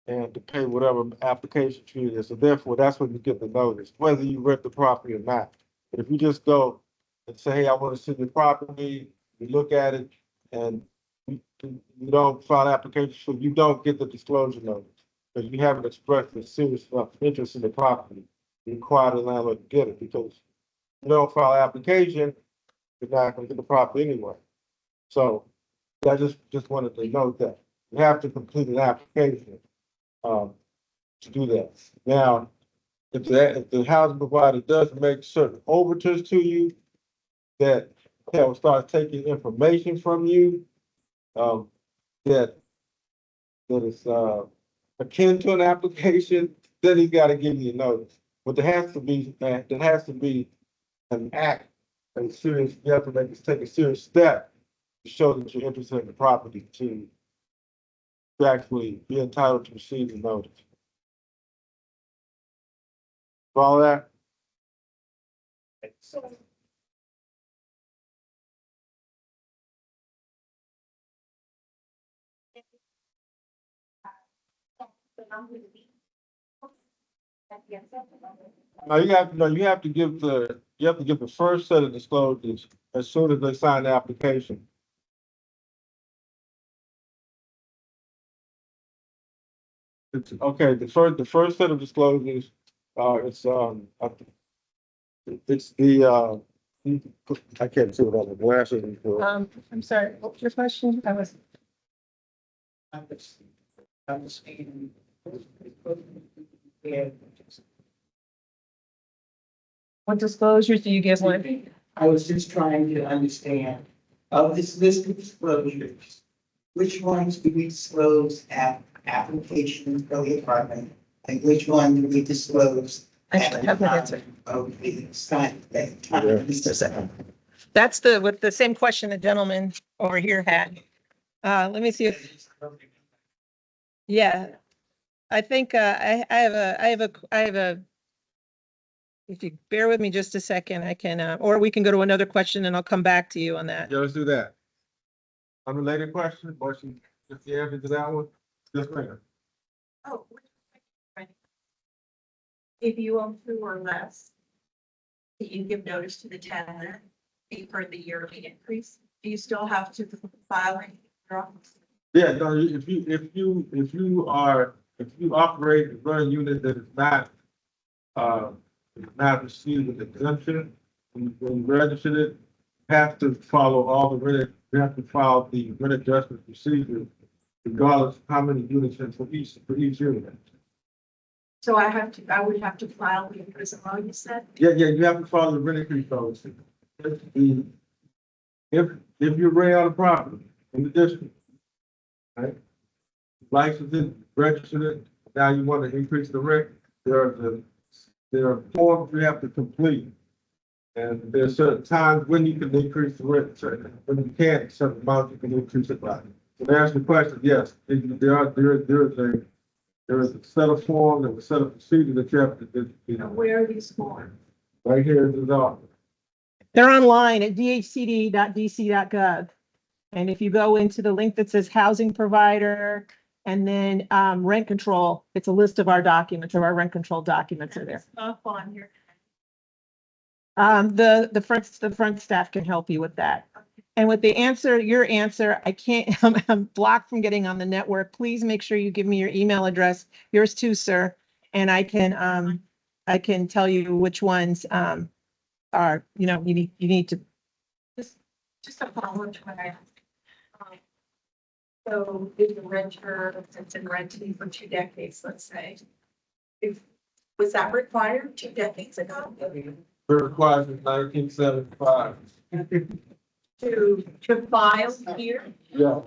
and to pay whatever application fee it is. So therefore, that's when you get the notice, whether you rent the property or not. But if you just go and say, hey, I want to see your property, you look at it, and you don't file an application, so you don't get the disclosure notice. Because you haven't expressed a serious enough interest in the property. You require the landlord to get it, because you don't file an application, you're not going to get the property anyway. So I just wanted to note that you have to complete an application to do that. Now, if the housing provider does make certain overtures to you that will start taking information from you, that is akin to an application, then he's got to give you a notice. But there has to be an act, a serious. You have to take a serious step to show that you're interested in the property to actually be entitled to receive the notice. Follow that? So No, you have to give the first set of disclosures as soon as they sign the application. It's okay, the first set of disclosures, it's the I can't see what all the glasses are for. I'm sorry, what was your question? What disclosures do you give when? I was just trying to understand, of this list of disclosures, which ones do we disclose at application for the apartment? And which one do we disclose? Actually, I have the answer. Of the sign, That's with the same question the gentleman over here had. Let me see if, yeah. I think, I have a, if you bear with me just a second, I can, or we can go to another question and I'll come back to you on that. Yeah, let's do that. Unrelated question, just the answer to that one, just later. Oh. If you own 2 or less, you give notice to the tenant for the yearly increase. Do you still have to file any drawings? Yeah, no, if you operate and run a unit that is not receiving an exemption, when you register it, you have to follow all the rent, you have to follow the rent adjustment procedure, regardless of how many units in for each unit. So I would have to file the increase amount you said? Yeah, you have to follow the rent increase policy. If you're renting out a property in the district, right? License it, register it, now you want to increase the rent, there are forms you have to complete. And there's certain times when you can increase the rent, when you can't, certain amounts you can increase it by. So to answer the question, yes, there is a set of forms and a set of procedures that you have to, Where are these forms? right here in the office. They're online at dhcd.dc.gov. And if you go into the link that says housing provider and then rent control, it's a list of our documents, of our rent control documents are there. Stuff on here. The front staff can help you with that. And with your answer, I can't, I'm blocked from getting on the network. Please make sure you give me your email address, yours too, sir. And I can tell you which ones, are, you need to. Just a follow-up to what I asked. Um, So if the renter has been renting for 2 decades, let's say, was that required 2 decades ago It requires in 1975. to file here Yeah,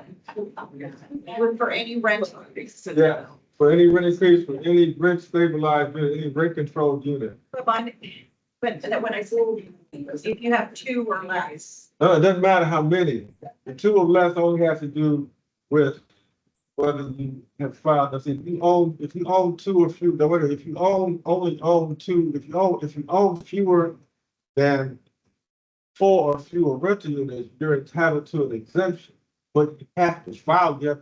for any rent increase? yeah. For any rent increase, for any rent stabilized unit, any rent controlled unit. But when I say, if you have 2 or less, No, it doesn't matter how many. The two or less only has to do with whether you have filed, if you own two or few, no, wait, if you only own two, if you own fewer than 4 or fewer rental units, you're entitled to an exemption. But you have to file, you're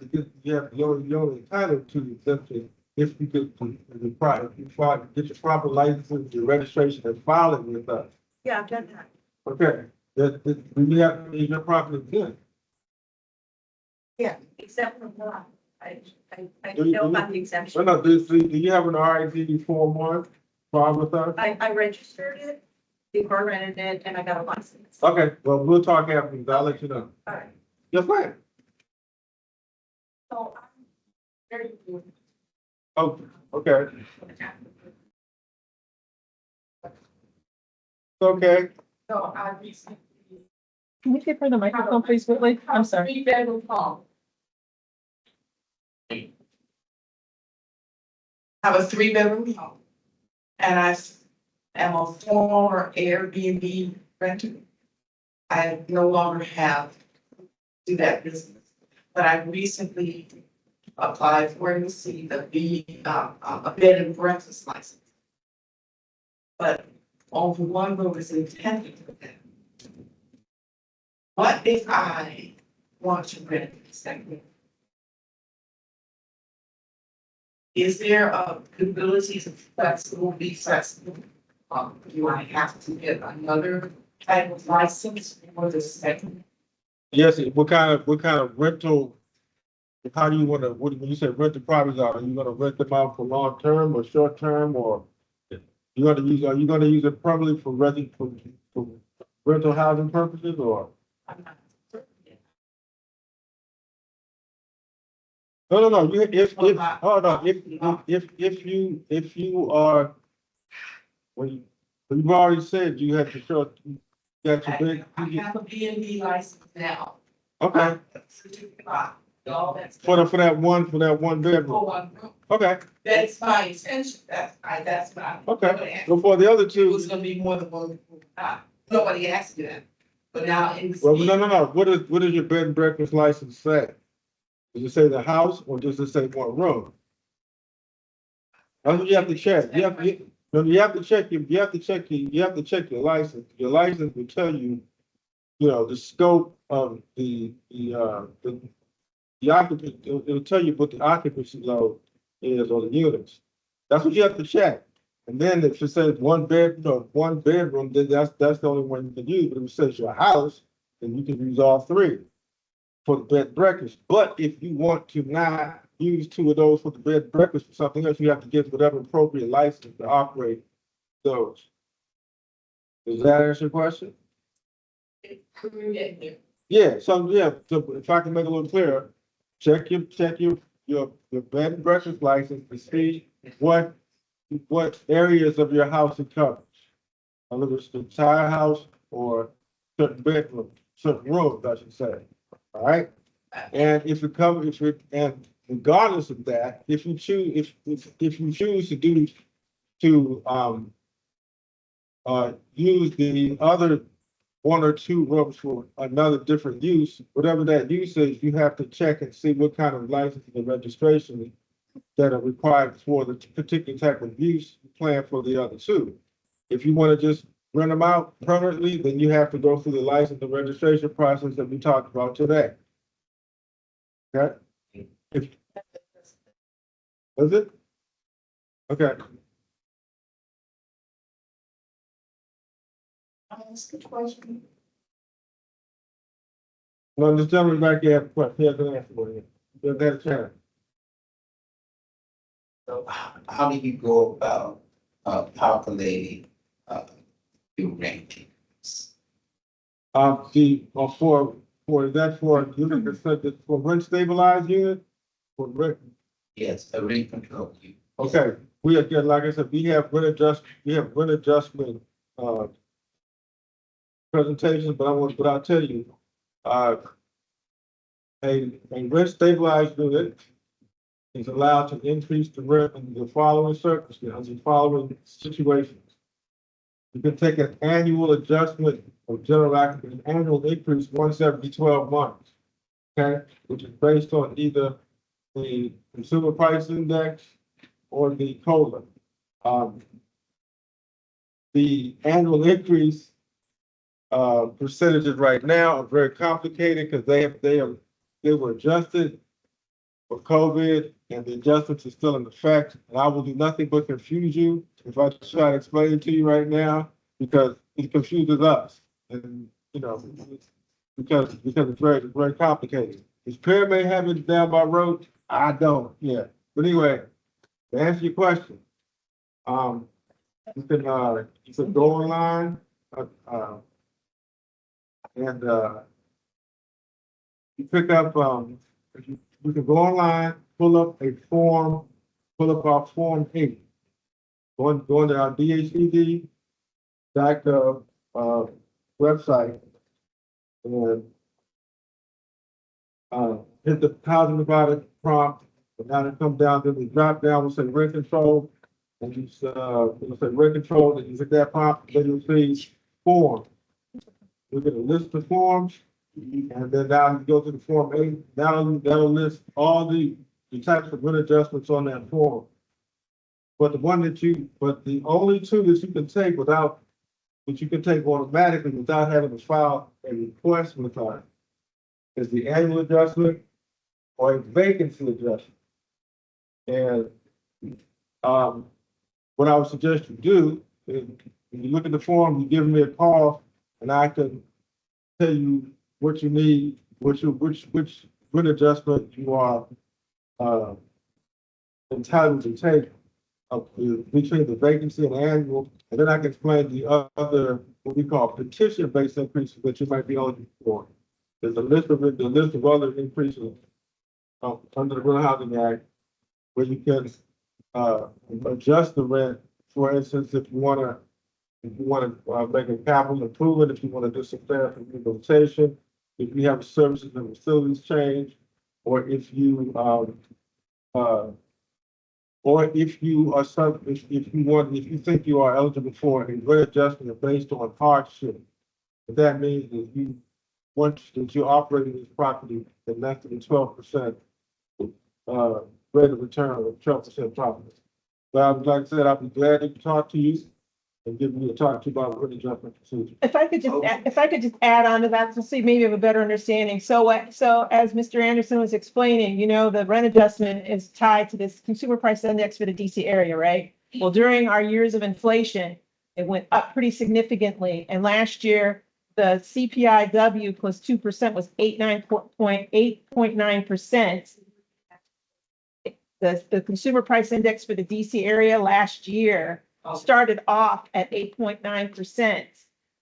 only entitled to the exemption if you get get your proper license, your registration and file it with us. yeah, I've done that. Okay, you have, your property exempt. Yeah, except for one. I Do you- know about the Well, exemption. no, do you have an RID Form 1 file with us? I registered it, before I rented it, and I got a license. Okay, well, we'll talk after, I'll let you know. All right. Yes, ma'am. So I'm very good. Oh, okay, okay. So I recently. Can you give her the microphone, please, Whitley? I'm sorry. 3-bedroom home. Have a 3-bedroom home. And I am a former Airbnb renter. I no longer do that business, but I recently applied for and received a bed and breakfast license. But only one room is intended for that. What if I want to rent a second? Is there a ability to be flexible? Do I have to get another type of license for the second? Yes, what kind of rental, how do you wanna, when you say rental properties are you gonna rent them out for long term or short term, or are you gonna use it probably for rental housing purposes, or? I'm not certain yet. No, if you are, when you've already said you had to show, you got your big. I have a B&B license now. Okay, Certificate, all that's. for that one bedroom, For one room. okay, That's my intention, that's what I'm. okay, before the other It two, was gonna be more than one room. Nobody asked me that, but now in. well, no, what is your bed and breakfast license say? Does it say the house, or does it say one room? That's what you have to check, you have to check your license, your license will tell you, the scope of the occupancy, it'll tell you what the occupancy load is on the units. That's what you have to check. And then if it says one bedroom, then that's the only one you can use. But if it says your house, then you can use all 3 for the bed and breakfast. But if you want to not use 2 of those for the bed and breakfast for something else, you have to get whatever appropriate license to operate those. Does that answer your question? Yeah, so if I can make it a little clearer, check your bed and breakfast license to see what areas of your house it covers. In other words, the entire house or certain bedrooms, certain rooms, I should say. All right? And and regardless of that, if you choose to use the other 1 or 2 rooms for another different use, whatever that use is, you have to check and see what kind of license and registration that are required for the particular type of use you plan for the other 2. If you want to just rent them out permanently, then you have to go through the license and registration process that we talked about today. Okay? Is it? Okay. I ask a question. No, this gentleman back here, has a question. He has an answer for you. Give that a chance. So how do you go about, calculating, your ranking? For that, for unit, for rent stabilized unit, for rent, Yes, a rent control. okay, we again, like I said, we have rent adjustment, uh, presentations, but I'll tell you, uh, a rent stabilized unit is allowed to increase the rent in the following circumstances, the following situations. You can take an annual adjustment of general occupancy, an annual increase once every 12 months. Okay, which is based on either the consumer price index or the COLA. The annual increase percentages right now are very complicated because they were adjusted for COVID and the adjustments are still in effect. And I will do nothing but confuse you if I try to explain it to you right now because it confuses us. And, you know, because it's very complicated. This pair may have it down by rote. I don't, yeah. But anyway, to answer your question, you can go online, and, you pick up, you can go online, pull up our Form 8. Go into our DHCD website and hit the housing provider prompt, and now it come down to the drop down, will say rent control, and it'll say rent control, and you hit that prompt, then you'll see form. You get a list of forms, and then now you go to the Form 8, that'll list all the types of rent adjustments on that form. But the only two that you can take which you can take automatically without having to file a request with us is the annual adjustment or a vacancy adjustment. And, what I would suggest you do is when you look at the form, you give me a call and I can tell you what you need, which rent adjustment you are, entitled to take between the vacancy and annual, and then I can explain the other, what we call petition-based increases that you might be eligible for. There's a list of other increases under the Rental Housing Act where you can adjust the rent. For instance, if you want to make a capital improvement, if you want to do some therapy rehabilitation, if you have services and facilities change, or if you think you are eligible for a rent adjustment based on hardship. What that means is you're operating this property at less than 12% rate of return of 12% profit. But like I said, I'll be glad to talk to you and give you a talk to you about rent adjustment procedure. If I could just add on to that to see maybe have a better understanding. So as Mr. Anderson was explaining, the rent adjustment is tied to this consumer price index for the DC area, right? Well, during our years of inflation, it went up pretty significantly. And last year, the CPIW plus 2% was 8.9%. The consumer price index for the DC area last year started off at 8.9%.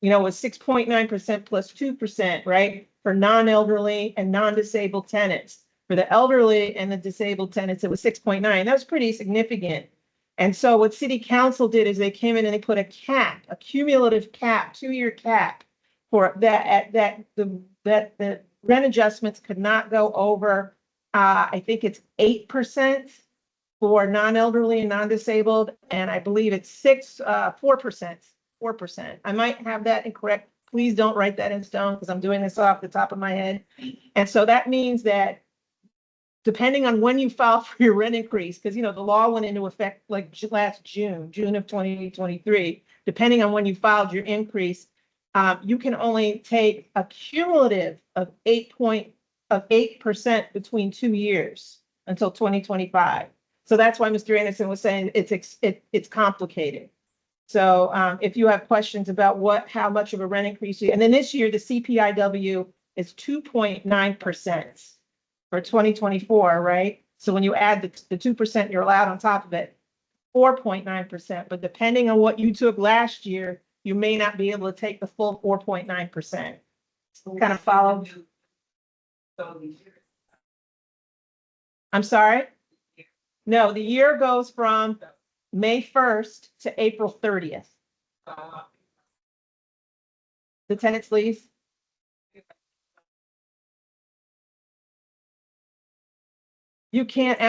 It was 6.9% plus 2%, right? For non-elderly and non-disabled tenants. For the elderly and the disabled tenants, it was 6.9. That was pretty significant. And so what City Council did is they came in and they put a cumulative cap, 2-year cap for that the rent adjustments could not go over, I think it's 8% for non-elderly and non-disabled, and I believe it's 4%. I might have that incorrect. Please don't write that in stone because I'm doing this off the top of my head. And so that means that depending on when you file for your rent increase, because the law went into effect like last June of 2023, depending on when you filed your increase, you can only take a cumulative of 8% between 2 years until 2025. So that's why Mr. Anderson was saying it's complicated. So if you have questions about how much of a rent increase and then this year the CPIW is 2.9% for 2024, right? So when you add the 2% you're allowed on top of it, 4.9%, but depending on what you took last year, you may not be able to take the full 4.9%. Kind of follow. I'm sorry? No, the year goes from May 1st to April 30th. The tenants lease. You can't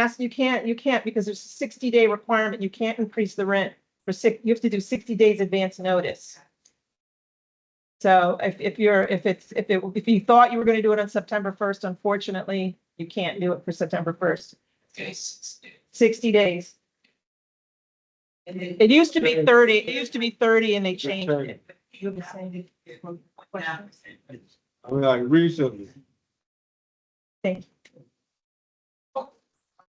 because there's a 60-day requirement. You can't increase the rent for you have to do 60 days advance notice. So if you thought you were going to do it on September 1st, unfortunately, you can't do it for September 1st. 60 days. It used to be 30. It used to be 30 and they changed it. You were saying questions? I mean, like recently, Thank you.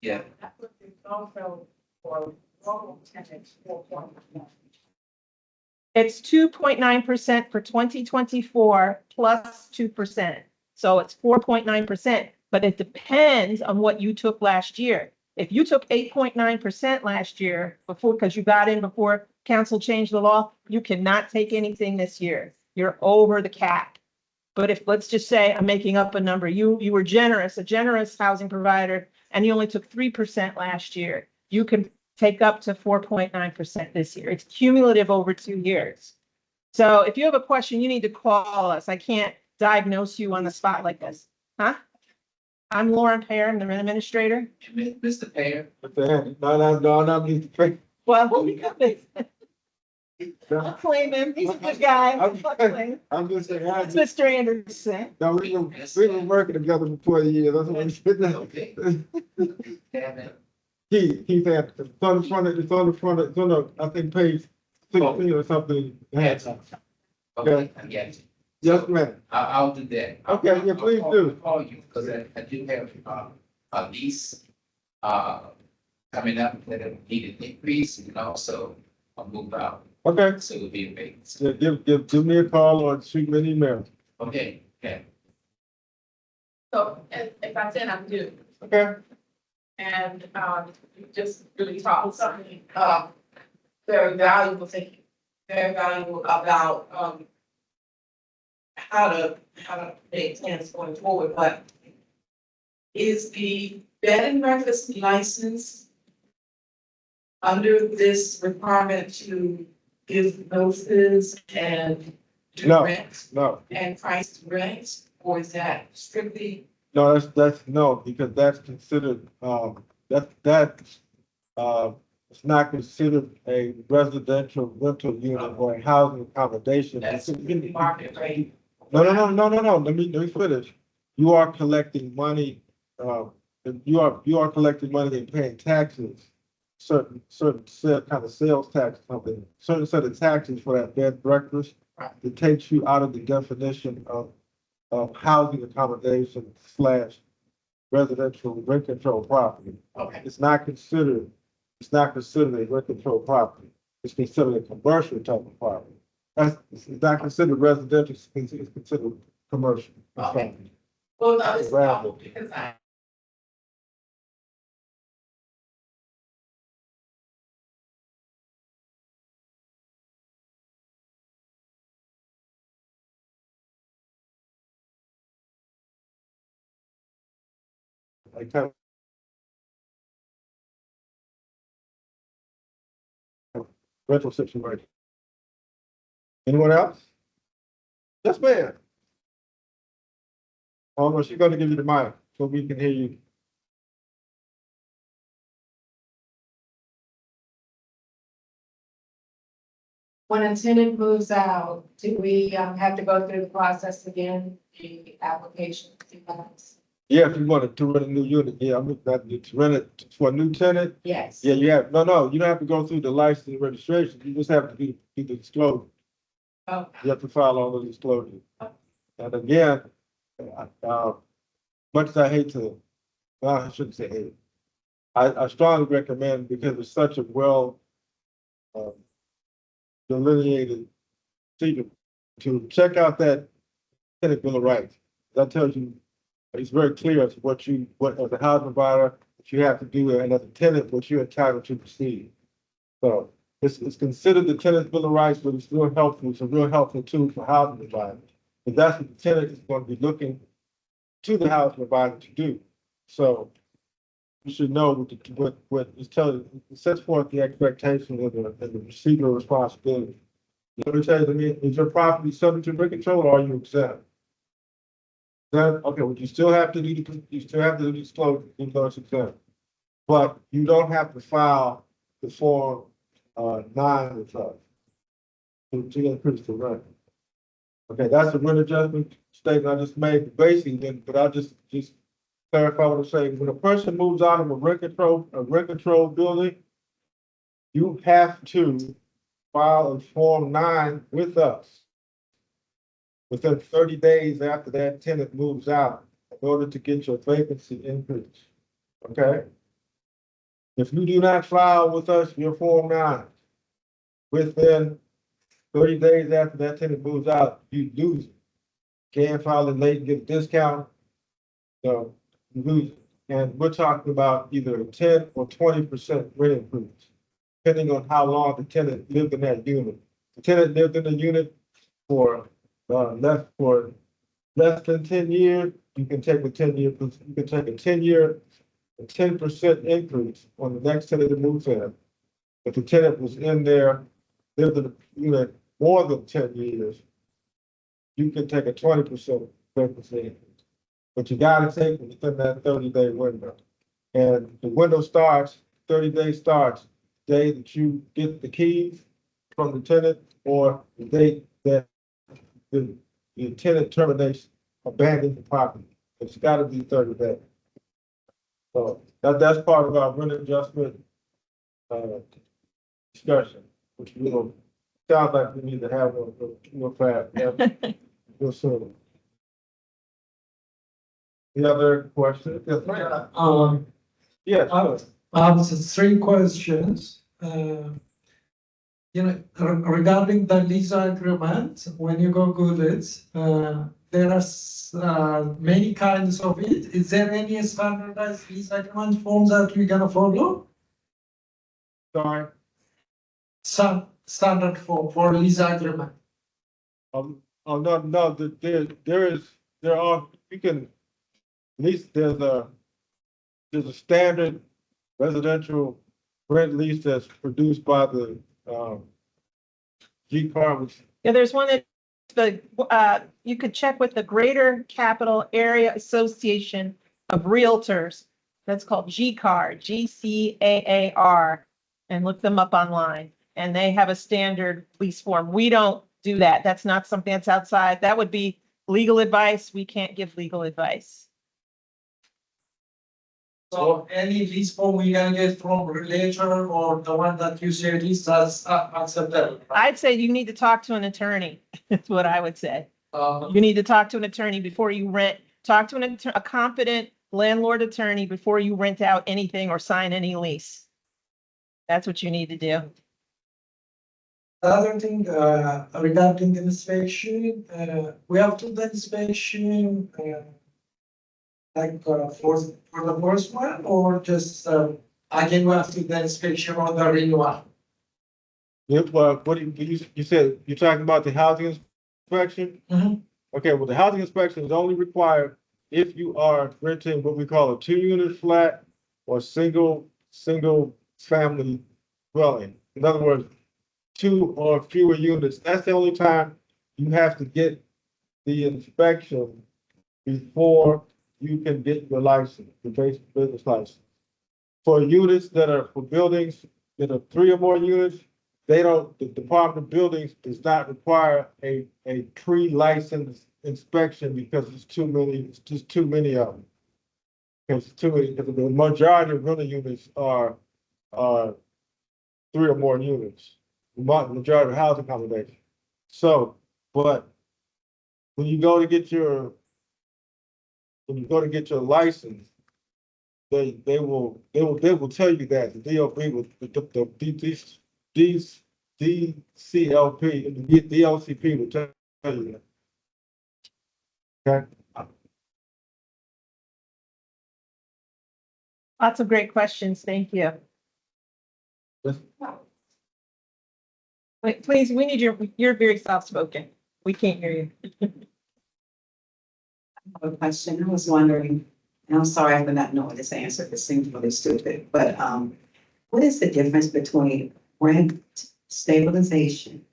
Yeah. Also, for local tenants, 4.1. It's 2.9% for 2024 plus 2%. So it's 4.9%, but it depends on what you took last year. If you took 8.9% last year before, because you got in before council changed the law, you cannot take anything this year. You're over the cap. But if, let's just say, I'm making up a number, you were generous, a generous housing provider, and you only took 3% last year, you can take up to 4.9% this year. It's cumulative over 2 years. So if you have a question, you need to call us. I can't diagnose you on the spot like this. Huh? I'm Lauren Pear, I'm the rent administrator. Mr. Pear, no, he's fake. Well, I'll claim him. He's a good guy. I'll claim him. I'm just saying, It's Mr. Anderson. no, we've been working together for 20 years. That's what okay. Damn it. he's at, it's on the, I think, page 16 or something. Yes. Okay, I get you. Yes, ma'am. I'll do that. Okay, yeah, please do. I'll call you because I do have, a lease, coming up that will need an increase and also I'll move out. Okay, So it'll be a vacancy. yeah, give me a call or shoot me an email. Okay, okay. So if I said I'm due, Okay, and, you just really taught something, very valuable thing, very valuable about, how to make plans going forward, but is the bed and breakfast license under this requirement to give notices and do No. rent no, and price rent, or is that strictly? no, that's no, because that's considered, it's not considered a residential rental unit or a housing accommodation. That's market rate. No, let me finish. You are collecting money, you are collecting money and paying taxes. Certain kind of sales tax, something, certain set of taxes for that bed and breakfast. It takes you out of the definition of housing accommodation / residential rent control property. Okay. It's not considered a rent control property. It's considered a commercial type of property. It's not considered residential, it's considered commercial. Okay. Well, no, it's Rather. because I. Like kind of rental situation. Anyone else? Yes, ma'am. Oh, no, she's gonna give you the mic so we can hear you. When a tenant moves out, do we have to go through the process again, the application? Yeah, if you wanted to rent a new unit, yeah, I'm looking at to rent it for a new tenant. Yes. Yeah, you have, no, you don't have to go through the license and registration. You just have to do the disclosure. Oh. You have to file all the disclosures. And again, much as I hate to, well, I shouldn't say hate. I strongly recommend, because it's such a well delineated procedure, to check out that tenant bill of rights. That tells you, it's very clear as what as a housing provider, what you have to do, and as a tenant, what you're entitled to receive. So it's considered the tenant's bill of rights, but it's real helpful. It's a real helpful tool for housing providers. But that's what the tenant is going to be looking to the housing provider to do. So you should know what it's telling, it sets forth the expectations and the procedural responsibility. Let me tell you, is your property subject to rent control or are you exempt? Then, okay, well, you still have to do disclosure, even though it's exempt. But you don't have to file the form 9 with us to increase the rent. Okay, that's the rent adjustment statement I just made, basically, but I'll just clarify what I'm saying. When a person moves out of a rent control building, you have to file a form 9 with us within 30 days after that tenant moves out in order to get your vacancy increase. Okay? If you do not file with us your form 9 within 30 days after that tenant moves out, you lose it. Can't file it late and get a discount, so you lose it. And we're talking about either a 10 or 20% rent increase, depending on how long the tenant lived in that unit. The tenant lived in the unit for less than 10 years, you can take a 10-year, you can take a 10-year, a 10% increase on the next tenant that moves in. If the tenant was in there, lived in the unit more than 10 years, you can take a 20% vacancy increase. But you gotta take it within that 30-day window. And the window starts, 30 days starts, the day that you get the keys from the tenant or the date that the tenant termination, abandons the property. It's gotta be 30 days. So that's part of our rent adjustment discussion, which sounds like we need to have real fast, real soon. Any other questions? Yes, ma'am. Yes, sure. I have 3 questions. Regarding the lease agreement, when you Google it, there are many kinds of it. Is there any standardized lease agreement form that we're gonna follow? Sorry. Some standard form for lease agreement. Oh, no, there are, you can, at least there's a standard residential rent lease that's produced by the, G-Car, which, Yeah, there's one that you could check with the Greater Capital Area Association of Realtors. That's called GCAR, GCAAR, and look them up online. And they have a standard lease form. We don't do that. That's not something that's outside. That would be legal advice. We can't give legal advice. So any lease form we're gonna get from realtor or the one that you say lease as acceptable. I'd say you need to talk to an attorney. That's what I would say. You need to talk to an attorney before you rent. Talk to a competent landlord attorney before you rent out anything or sign any lease. That's what you need to do. The other thing, regarding the inspection, we have to do the inspection, for the first one, or just, again, we have to do the inspection on the renewal? what do you said, you're talking about the housing inspection? Mhm. Okay, well, the housing inspection is only required if you are renting what we call a 2-unit flat or single family dwelling. In other words, 2 or fewer units. That's the only time you have to get the inspection before you can get your license, the basic business license. For units that are for buildings that are 3 or more units, the Department of Buildings does not require a pre-license inspection because it's just too many of them. It's too many, because the majority of rental units are 3 or more units, the majority of housing accommodation. So, but when you go to get your license, they will tell you that the DOB will, DCLP and the DLCP will tell you that. Okay, Lots of great questions. Thank you. Wait, please, we need you're very soft-spoken. We can't hear you. A question. I was wondering, and I'm sorry for not knowing this answer. It seems really stupid, but what is the difference between rent stabilization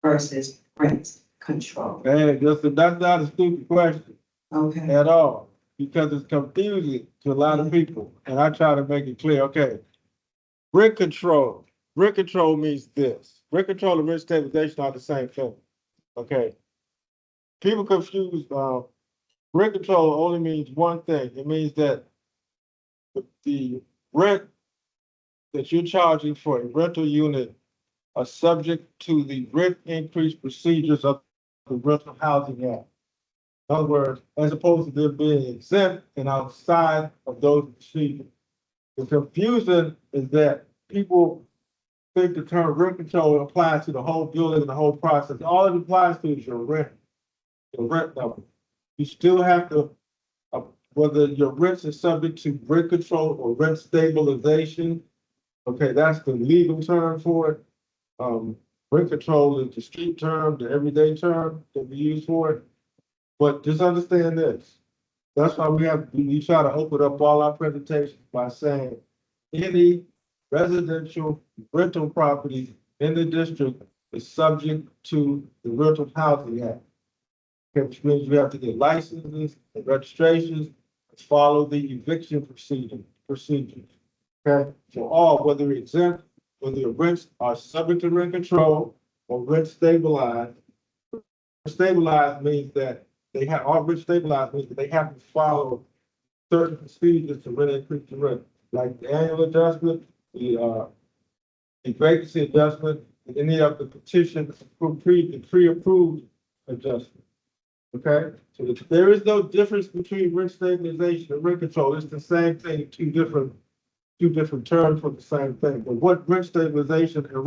versus rent control? Hey, that's not a stupid question Okay. at all, because it's confusing to a lot of people, and I try to make it clear, okay. Rent control means this. Rent control and rent stabilization are the same thing, okay? People confuse, rent control only means one thing. It means that the rent that you're charging for a rental unit are subject to the rent increase procedures of the Rental Housing Act. In other words, as opposed to them being exempt and outside of those procedures. The confusion is that people think the term rent control applies to the whole building and the whole process. All it applies to is your rent number. You still have to, whether your rents are subject to rent control or rent stabilization. Okay, that's the legal term for it. Rent control is the street term, the everyday term that we use for it. But just understand this. That's why we try to open up all our presentations by saying any residential rental property in the district is subject to the Rental Housing Act. Okay, which means you have to get licenses and registrations, follow the eviction procedures. Okay, for all, whether exempt, whether your rents are subject to rent control or rent stabilized. Stabilized means that rent stabilized means that they have to follow certain procedures to rent increase the rent, like the annual adjustment, the vacancy adjustment, and any of the petitions pre-approved adjustment. Okay, so there is no difference between rent stabilization and rent control. It's the same thing, two different terms for the same thing. But what rent stabilization and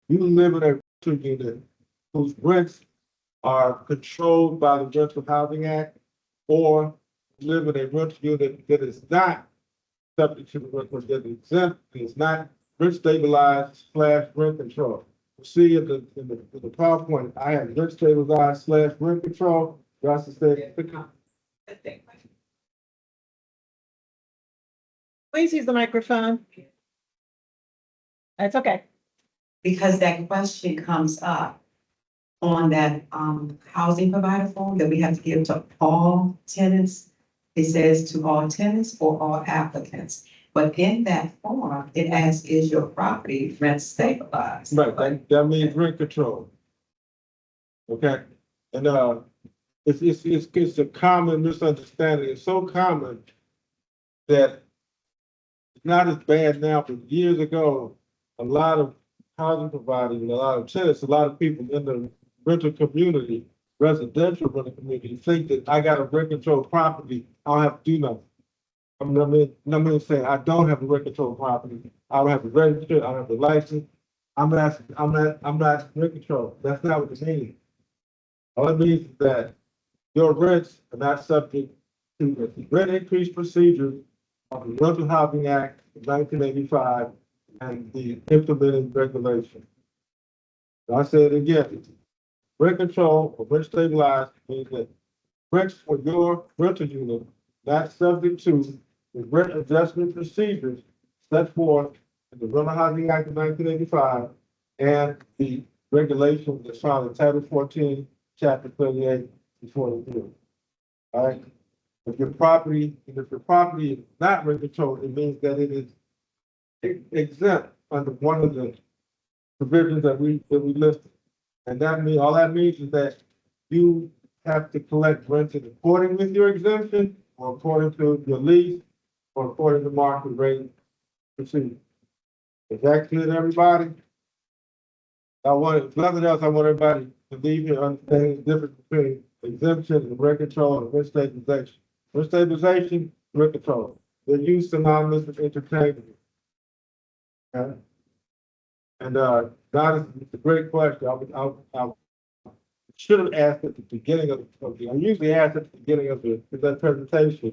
you live in a rental unit whose rents are controlled by the Rental Housing Act, or live in a rental unit that is not subject to the rental, that is exempt, is not rent stabilized / rent control. See in the PowerPoint, I have rent stabilized / rent control. That's the state. Please use the microphone. That's okay. Because that question comes up on that housing provider form that we have to give to all tenants. It says to all tenants or all applicants. But in that form, it asks, is your property rent stabilized? Right, that means rent control. Okay, and it's a common misunderstanding. It's so common that it's not as bad now, but years ago, a lot of housing providers and a lot of tenants, a lot of people in the rental community, residential rental community, think that I got a rent control property, I don't have to do nothing. I'm saying I don't have a rent control property. I don't have the register. I don't have the license. I'm not rent control. That's not what it means. All it means is that your rents are not subject to the rent increase procedures of the Rental Housing Act of 1985 and the implementing regulation. I say it again. Rent control or rent stabilized means that rents for your rental unit not subject to the rent adjustment procedures set forth in the Rental Housing Act of 1985 and the regulations that's found in Title 14, Chapter 38 and 43. All right. If your property is not rent controlled, it means that it is exempt under one of the provisions that we listed. And all that means is that you have to collect rent according with your exemption or according to your lease or according to market rate procedure. Is that clear to everybody? If nothing else, I want everybody to leave here understanding the difference between exemption and rent control and rent stabilization. Rent stabilization, rent control. They're used synonymous with interchangeably. Okay? And that is a great question. I should have asked at the beginning of the, I usually ask at the beginning of that presentation,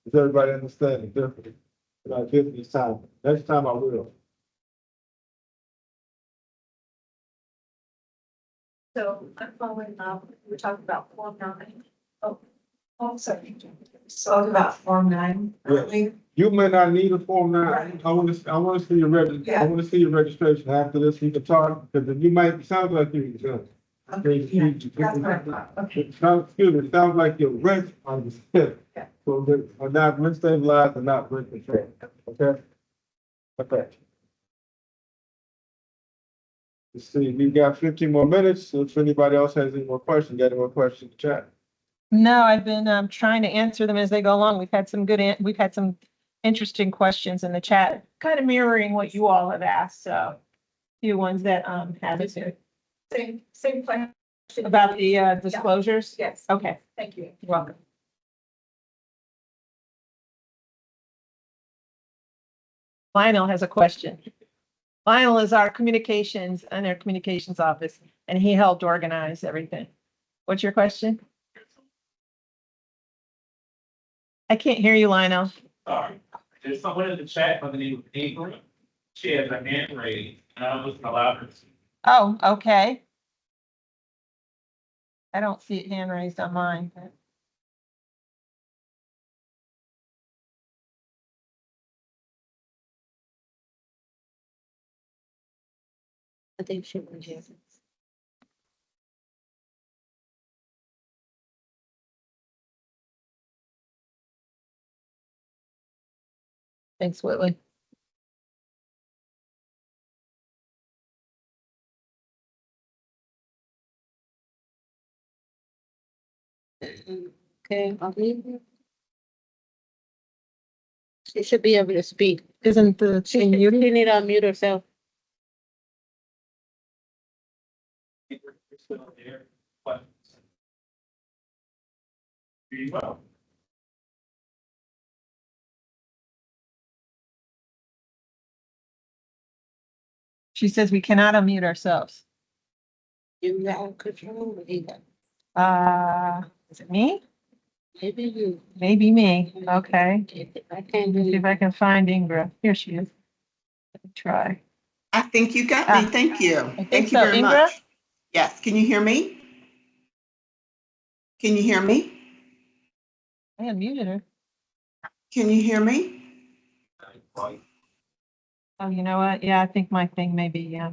Does everybody understand the difference? And I did this time. Next time I will. So I'm following up, we're talking about Form 9. Oh, sorry. Spoke about Form 9 earlier. You may not need a Form 9. I want to see your Yeah. I want to see your registration after this. We can talk, because you might, sound like you're exempt. Okay, yeah, that's what I thought. Okay. Excuse me, it sounds like you're rent on the tip. Yeah. So they are not rent stabilized and not rent controlled. Okay? Okay. Let's see, we got 15 more minutes. If anybody else has any more questions, got any more questions, chat. No, I've been trying to answer them as they go along. We've had some interesting questions in the chat, kind of mirroring what you all have asked, so. Few ones that haven't been. Same question. About the disclosures? Yes, Okay, thank you. you're welcome. Lionel has a question. Lionel is our communications office, and he helped organize everything. What's your question? I can't hear you, Lionel. Sorry, there's someone in the chat by the name of April. She has a hand raised, and I wasn't allowed her to. Oh, okay. I don't see it hand raised on mine. I think she was here. Thanks, Whitley. Okay, I'll leave her. She should be able to speak. Isn't the She thing muted? need to unmute herself. You're still there, but. Very well. She says we cannot unmute ourselves. You got control either. Is it me? Maybe you. Maybe me. Okay. I can't Let me see if I can find Ingra. Here she is. Let me try. I think you got Ah, me. Thank you. I think Thank you so. very Ingra? much. Yes, can you hear me? Can you hear me? I unmuted her. Can you hear me? Oh, you know what? Yeah, I think my thing may be, yeah.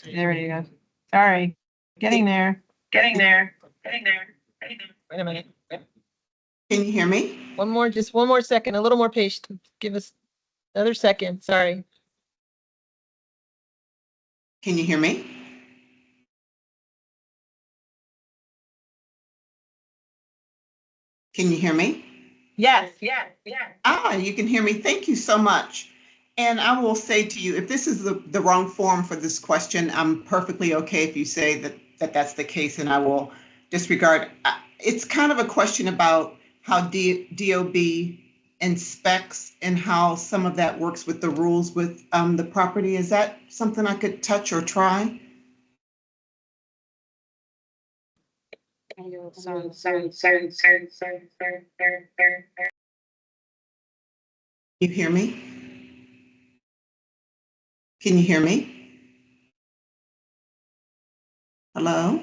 There you go. Sorry. Getting there. Getting there. Getting there. Wait a minute. Can you hear me? Just one more second, a little more patience. Give us another second. Sorry. Can you hear me? Can you hear me? Yes. You can hear me. Thank you so much. And I will say to you, if this is the wrong form for this question, I'm perfectly okay if you say that's the case, and I will disregard. It's kind of a question about how DOB inspects and how some of that works with the rules with the property. Is that something I could touch or try? You hear me? Can you hear me? Hello?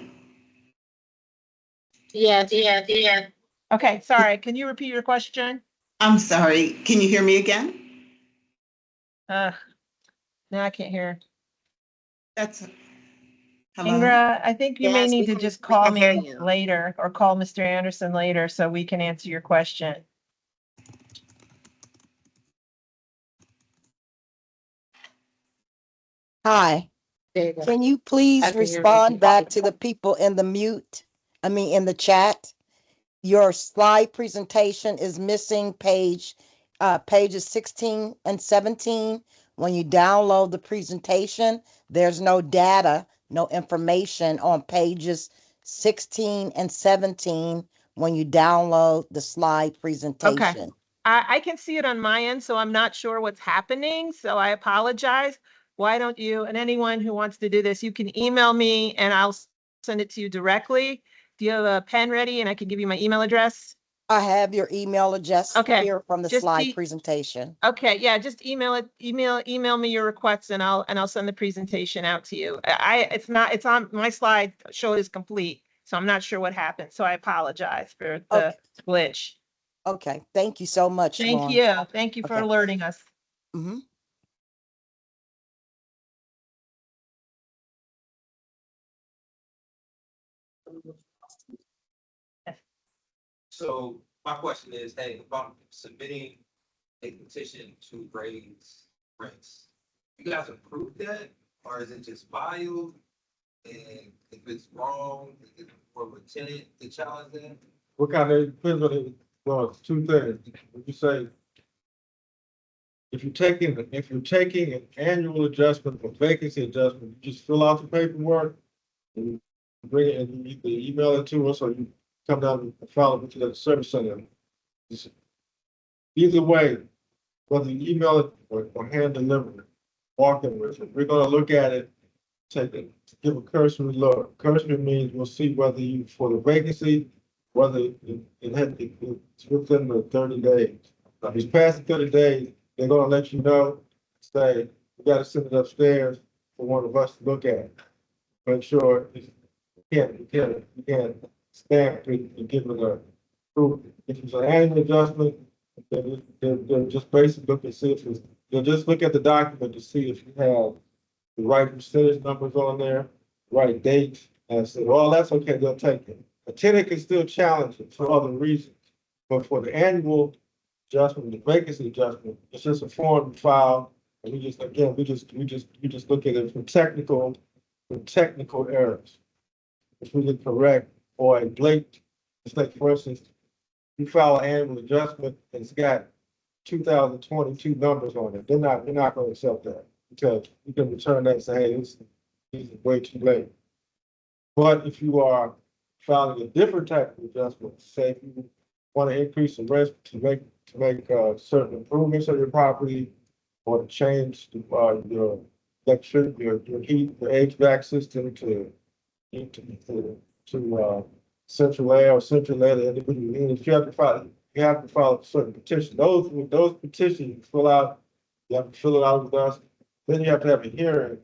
Yeah. Okay, sorry. Can you repeat your question? I'm sorry. Can you hear me again? No, I can't hear. That's hello. Ingra, I think you may Yes, need we to can- just we call can hear me you. later or call Mr. Anderson later so we can answer your question. Hi, There you go. can you I please can hear you. respond back to the people in the in the chat? Your slide presentation is missing pages 16 and 17. When you download the presentation, there's no data, no information on pages 16 and 17 when you download the slide presentation. I can see it on my end, so I'm not sure what's happening, so I apologize. Why don't you, and anyone who wants to do this, you can email me and I'll send it to you directly. Do you have a pen ready and I can give you my email address? I have your email address Okay, here from the just slide presentation. Okay, yeah, just email me your requests and I'll send the presentation out to you. It's on, my slide show is complete, so I'm not sure what happened, so I apologize for the Okay. glitch. Okay, thank you so much, Thank Lauren. you, thank you for Okay. alerting us. Mhm. So my question is, hey, about submitting a petition to raise rents, you guys approve that, or is it just filed? And if it's wrong, is it for a tenant to challenge that? What kind of, depends on it, well, it's two things. When you say, if you're taking an annual adjustment or vacancy adjustment, you just fill out the paperwork and you bring it, and you either email it to us or you come down and file it to the service center. Just- Either way, whether you email it or hand deliver it, walk in with it, we're gonna look at it, take it, give a cursory look. Cursory means we'll see whether you, for the vacancy, whether it's within the 30 days. If it's past the 30 days, they're gonna let you know, say, we gotta send it upstairs for one of us to look at. Make sure you can't stamp it and give it a proof. If it's an annual adjustment, they'll just basically look and see if it's, they'll just look at the document to see if you have the right percentage numbers on there, right dates, and say, well, that's okay, they'll take it. A tenant can still challenge it for other reasons, but for the annual adjustment, the vacancy adjustment, it's just a form file. And we just, again, we just look at it for technical errors. If we can correct or a blatant mistake, for instance, you file an annual adjustment and it's got 2022 numbers on it, we're not gonna accept that. Because you can return that and say, hey, this is way too late. But if you are filing a different type of adjustment, say if you want to increase the rent to make certain improvements on your property, or to change your electric, your heat, your HVAC system to central air or central air, individual units, you have to file a certain petition. Those petitions you fill out, you have to fill it out with us. Then you have to have a hearing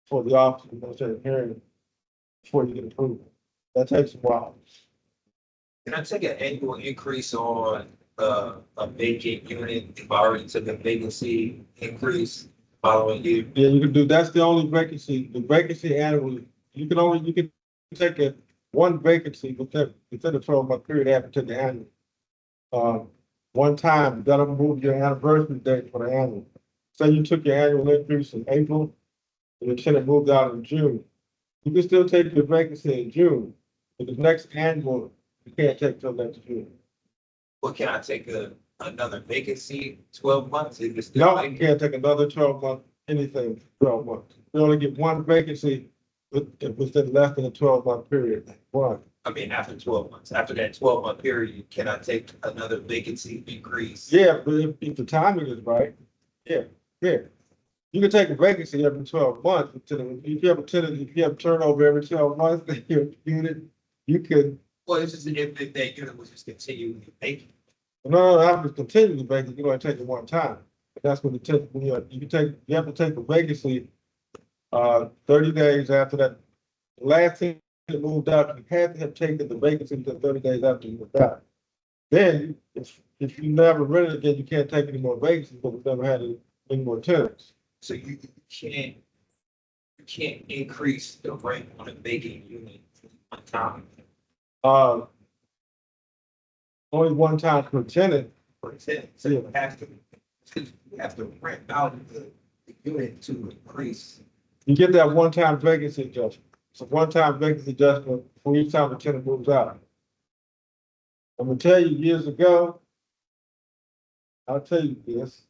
for the office, you have to have a hearing before you get approval. That takes a while. Can I take an annual increase on a vacant unit if I already took a vacancy increase following year? Yeah, you can do, that's the only vacancy, the vacancy annually, you can take one vacancy within a 12-month period after take the annual. One time, you gotta move your anniversary date for the annual. Say you took your annual increase in April, and your tenant moved out in June. You can still take your vacancy in June, but the next annual, you can't take till next June. What, can I take another vacancy 12 months? If it's No, still you can't take another 12-month, anything, 12 months. You only get one vacancy within less than a 12-month period, one. I mean, after 12 months, after that 12-month period, can I take another vacancy increase? Yeah, but if the timing is right, yeah. You can take a vacancy every 12 months, if you have a tenant, if you have turnover every 12 months, then your unit, you could, Well, it's just if that unit was just continuing vacant. no, I have to continue the vacancy, you're gonna take it one time. That's when you have to take a vacancy, 30 days after that. The last tenant that moved out, you had to have taken the vacancy within 30 days after you moved out. Then, if you never rented again, you can't take any more vacancies, but we've never had any more tenants. So you can't increase the rent on a vacant unit one time Only one time per tenant. for a tenant. So you have to rent out the unit to increase. You get that one-time vacancy adjustment. It's a one-time vacancy adjustment for each time the tenant moves out. I'm gonna tell you, years ago, I'll tell you this.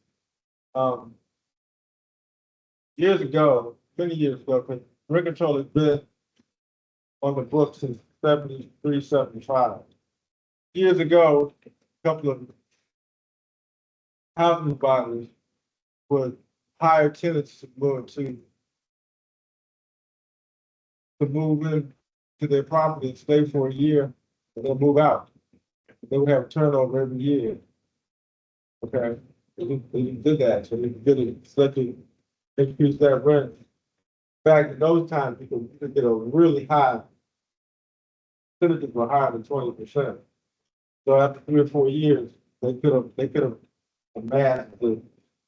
Years ago, many years ago, because rent control has been on the books since 73, 75. Years ago, a couple of housing bodies would hire tenants to move in to their property and stay for a year and then move out. they would have a turnover every year. Okay, they did that, so they did it, so they could increase that rent. Back in those times, you could get a really high, percentages were higher than 20%. So after 3 or 4 years, they could have amassed the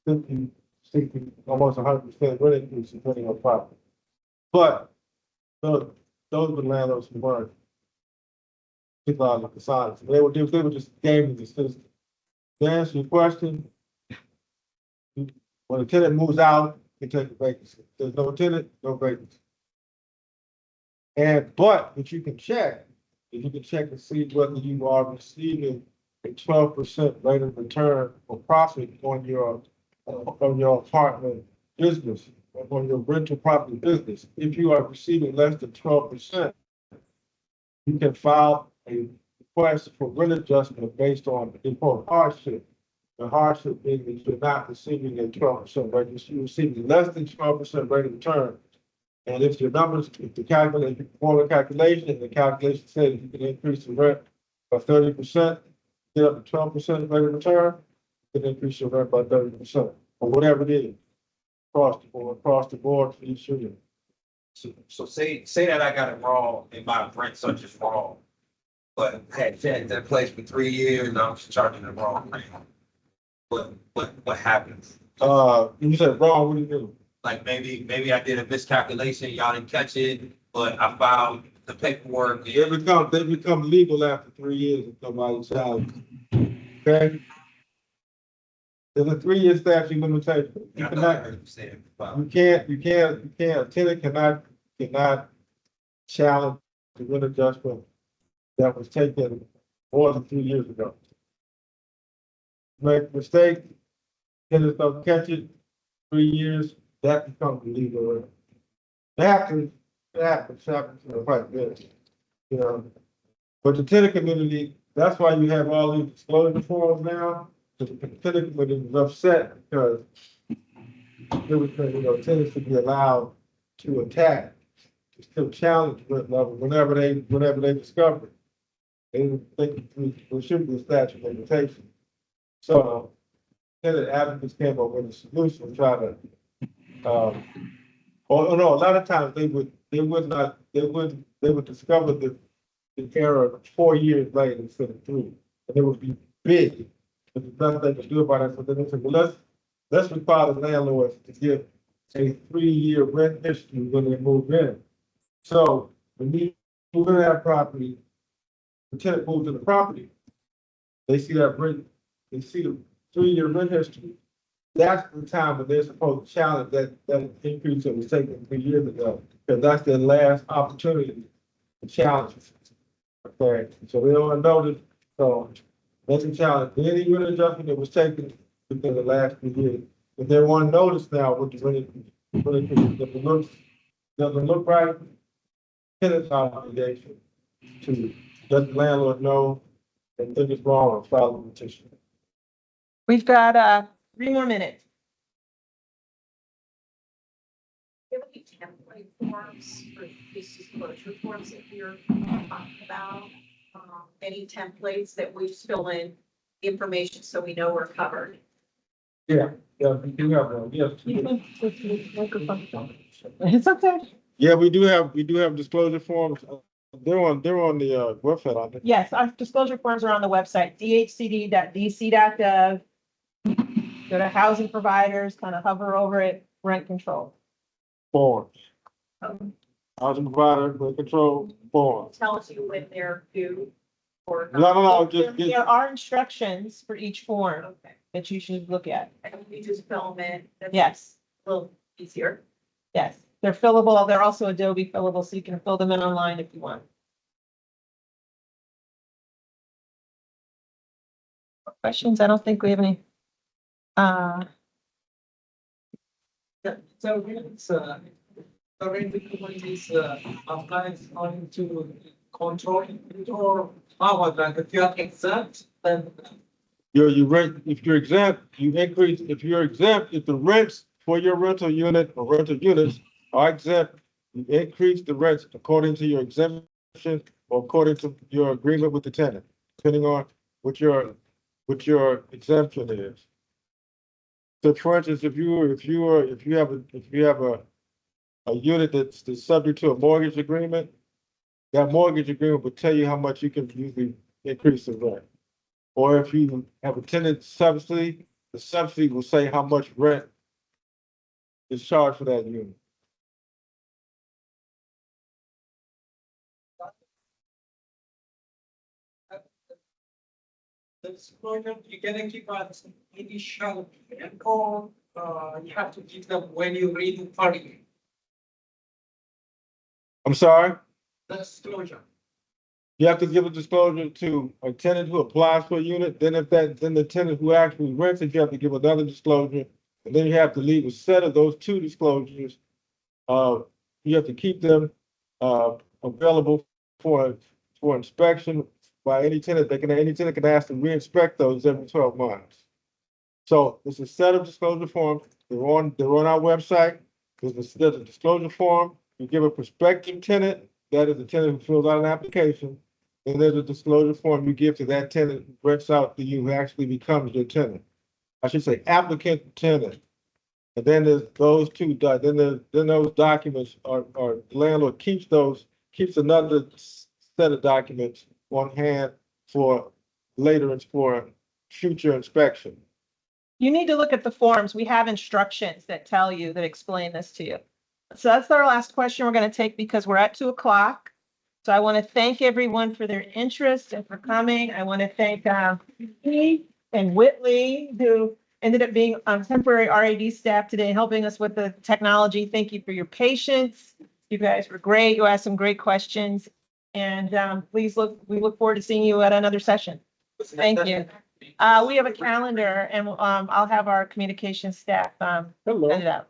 50, 60, almost 100% rent increase depending on property. But those were landlords who weren't people out of the signs. They were just gaming the system. To answer your question, when a tenant moves out, they take a vacancy. There's no tenant, no vacancy. But what you can check, if you can check and see whether you are receiving a 12% rate of return or profit on your apartment business, or on your rental property business. If you are receiving less than 12%, you can file a request for rent adjustment based on the hardship. The hardship being that you're not receiving a 12% rate, you're receiving less than 12% rate of return. And if your numbers, if the calculation, perform a calculation, and the calculation says you can increase the rent by 30%, get up to 12% rate of return, you can increase your rent by 30%, or whatever it is, across the board for each unit. So say that I got it wrong and my rent such is wrong, but I had that place for 3 years and I'm just charging the wrong rent. What happens? You said wrong, what do you do? Like maybe I did a miscalculation, y'all didn't catch it, but I filed the paperwork. They become legal after 3 years if nobody's child. Okay? There's a 3-year statute of limitation. You can't, a tenant cannot challenge the rent adjustment that was taken more than 3 years ago. Make a mistake, tenants don't catch it, 3 years, that becomes illegal. It happens quite a bit, you know. But the tenant community, that's why you have all these disclosure forms now. The tenant community was upset because there was, tenants to be allowed to attack, to still challenge rent level whenever they discover it. They think there should be a statute of limitation. So tenant advocates came up with a solution to try to, a lot of times they would discover the error 4 years later instead of 3, and it would be big. But there's nothing they could do about it. So then they said, well, let's require the landlords to give a 3-year rent history when they move in. So when you move into that property, the tenant moves in the property, they see that rent, they see the 3-year rent history. That's the time when they're supposed to challenge that increase that was taken 3 years ago, because that's their last opportunity to challenge it. Okay, so they don't notice, so they can challenge any rent adjustment that was taken within the last 3 years. If they want to notice now what the rent doesn't look right, tenant's obligation to let the landlord know that think it's wrong and file a petition. We've got 3 more minutes. There will be template forms for these disclosure forms that you're talking about. Any templates that we fill in information so we know we're covered. Yeah, we do have one, yes. It's okay. Yeah, we do have disclosure forms. They're on the website, I think. Yes, our disclosure forms are on the website, dhcd.dc.gov. Go to housing providers, kind of hover over it, rent control. Forms. Housing provider, rent control, forms. Tells you when they're due or. No, There are instructions for each form Okay. that you should look at. And we just film it. That's Yes, a little easier. yes. They're fillable. They're also Adobe fillable, so you can fill them in online if you want. Questions? I don't think we have any. So it's, already is applies according to control or how like if you are exempt, then If you're exempt, you increase, if you're exempt, if the rents for your rental unit or rental units are exempt, you increase the rents according to your exemption or according to your agreement with the tenant, depending on what your exemption is. So for instance, if you have a unit that's subject to a mortgage agreement, that mortgage agreement will tell you how much you can usually increase the rent. Or if you have a tenant subsidy, the subsidy will say how much rent is charged for that unit. The disclosure, you gotta keep on initial or, you have to give them when you read the party. I'm sorry? The disclosure. You have to give a disclosure to a tenant who applies for a unit, then the tenant who actually rents it, you have to give another disclosure. And then you have to leave a set of those two disclosures. You have to keep them, available for inspection by any tenant. Any tenant can ask to re-inspect those every 12 months. So it's a set of disclosure forms. They're on our website. There's a disclosure form. You give a prospective tenant, that is the tenant who fills out an application. And there's a disclosure form you give to that tenant who rents out to you, who actually becomes your tenant. I should say applicant tenant. And then there's those two, then those documents are, the landlord keeps another set of documents on hand for for future inspection. You need to look at the forms. We have instructions that tell you, that explain this to you. So that's our last question we're going to take because we're at 2:00. So I want to thank everyone for their interest and for coming. I want to thank Keith and Whitley, who ended up being on temporary RAD staff today, helping us with the technology. Thank you for your patience. You guys were great. You asked some great questions. And we look forward to seeing you at another session. Thank you. We have a calendar and I'll have our communication staff send it out.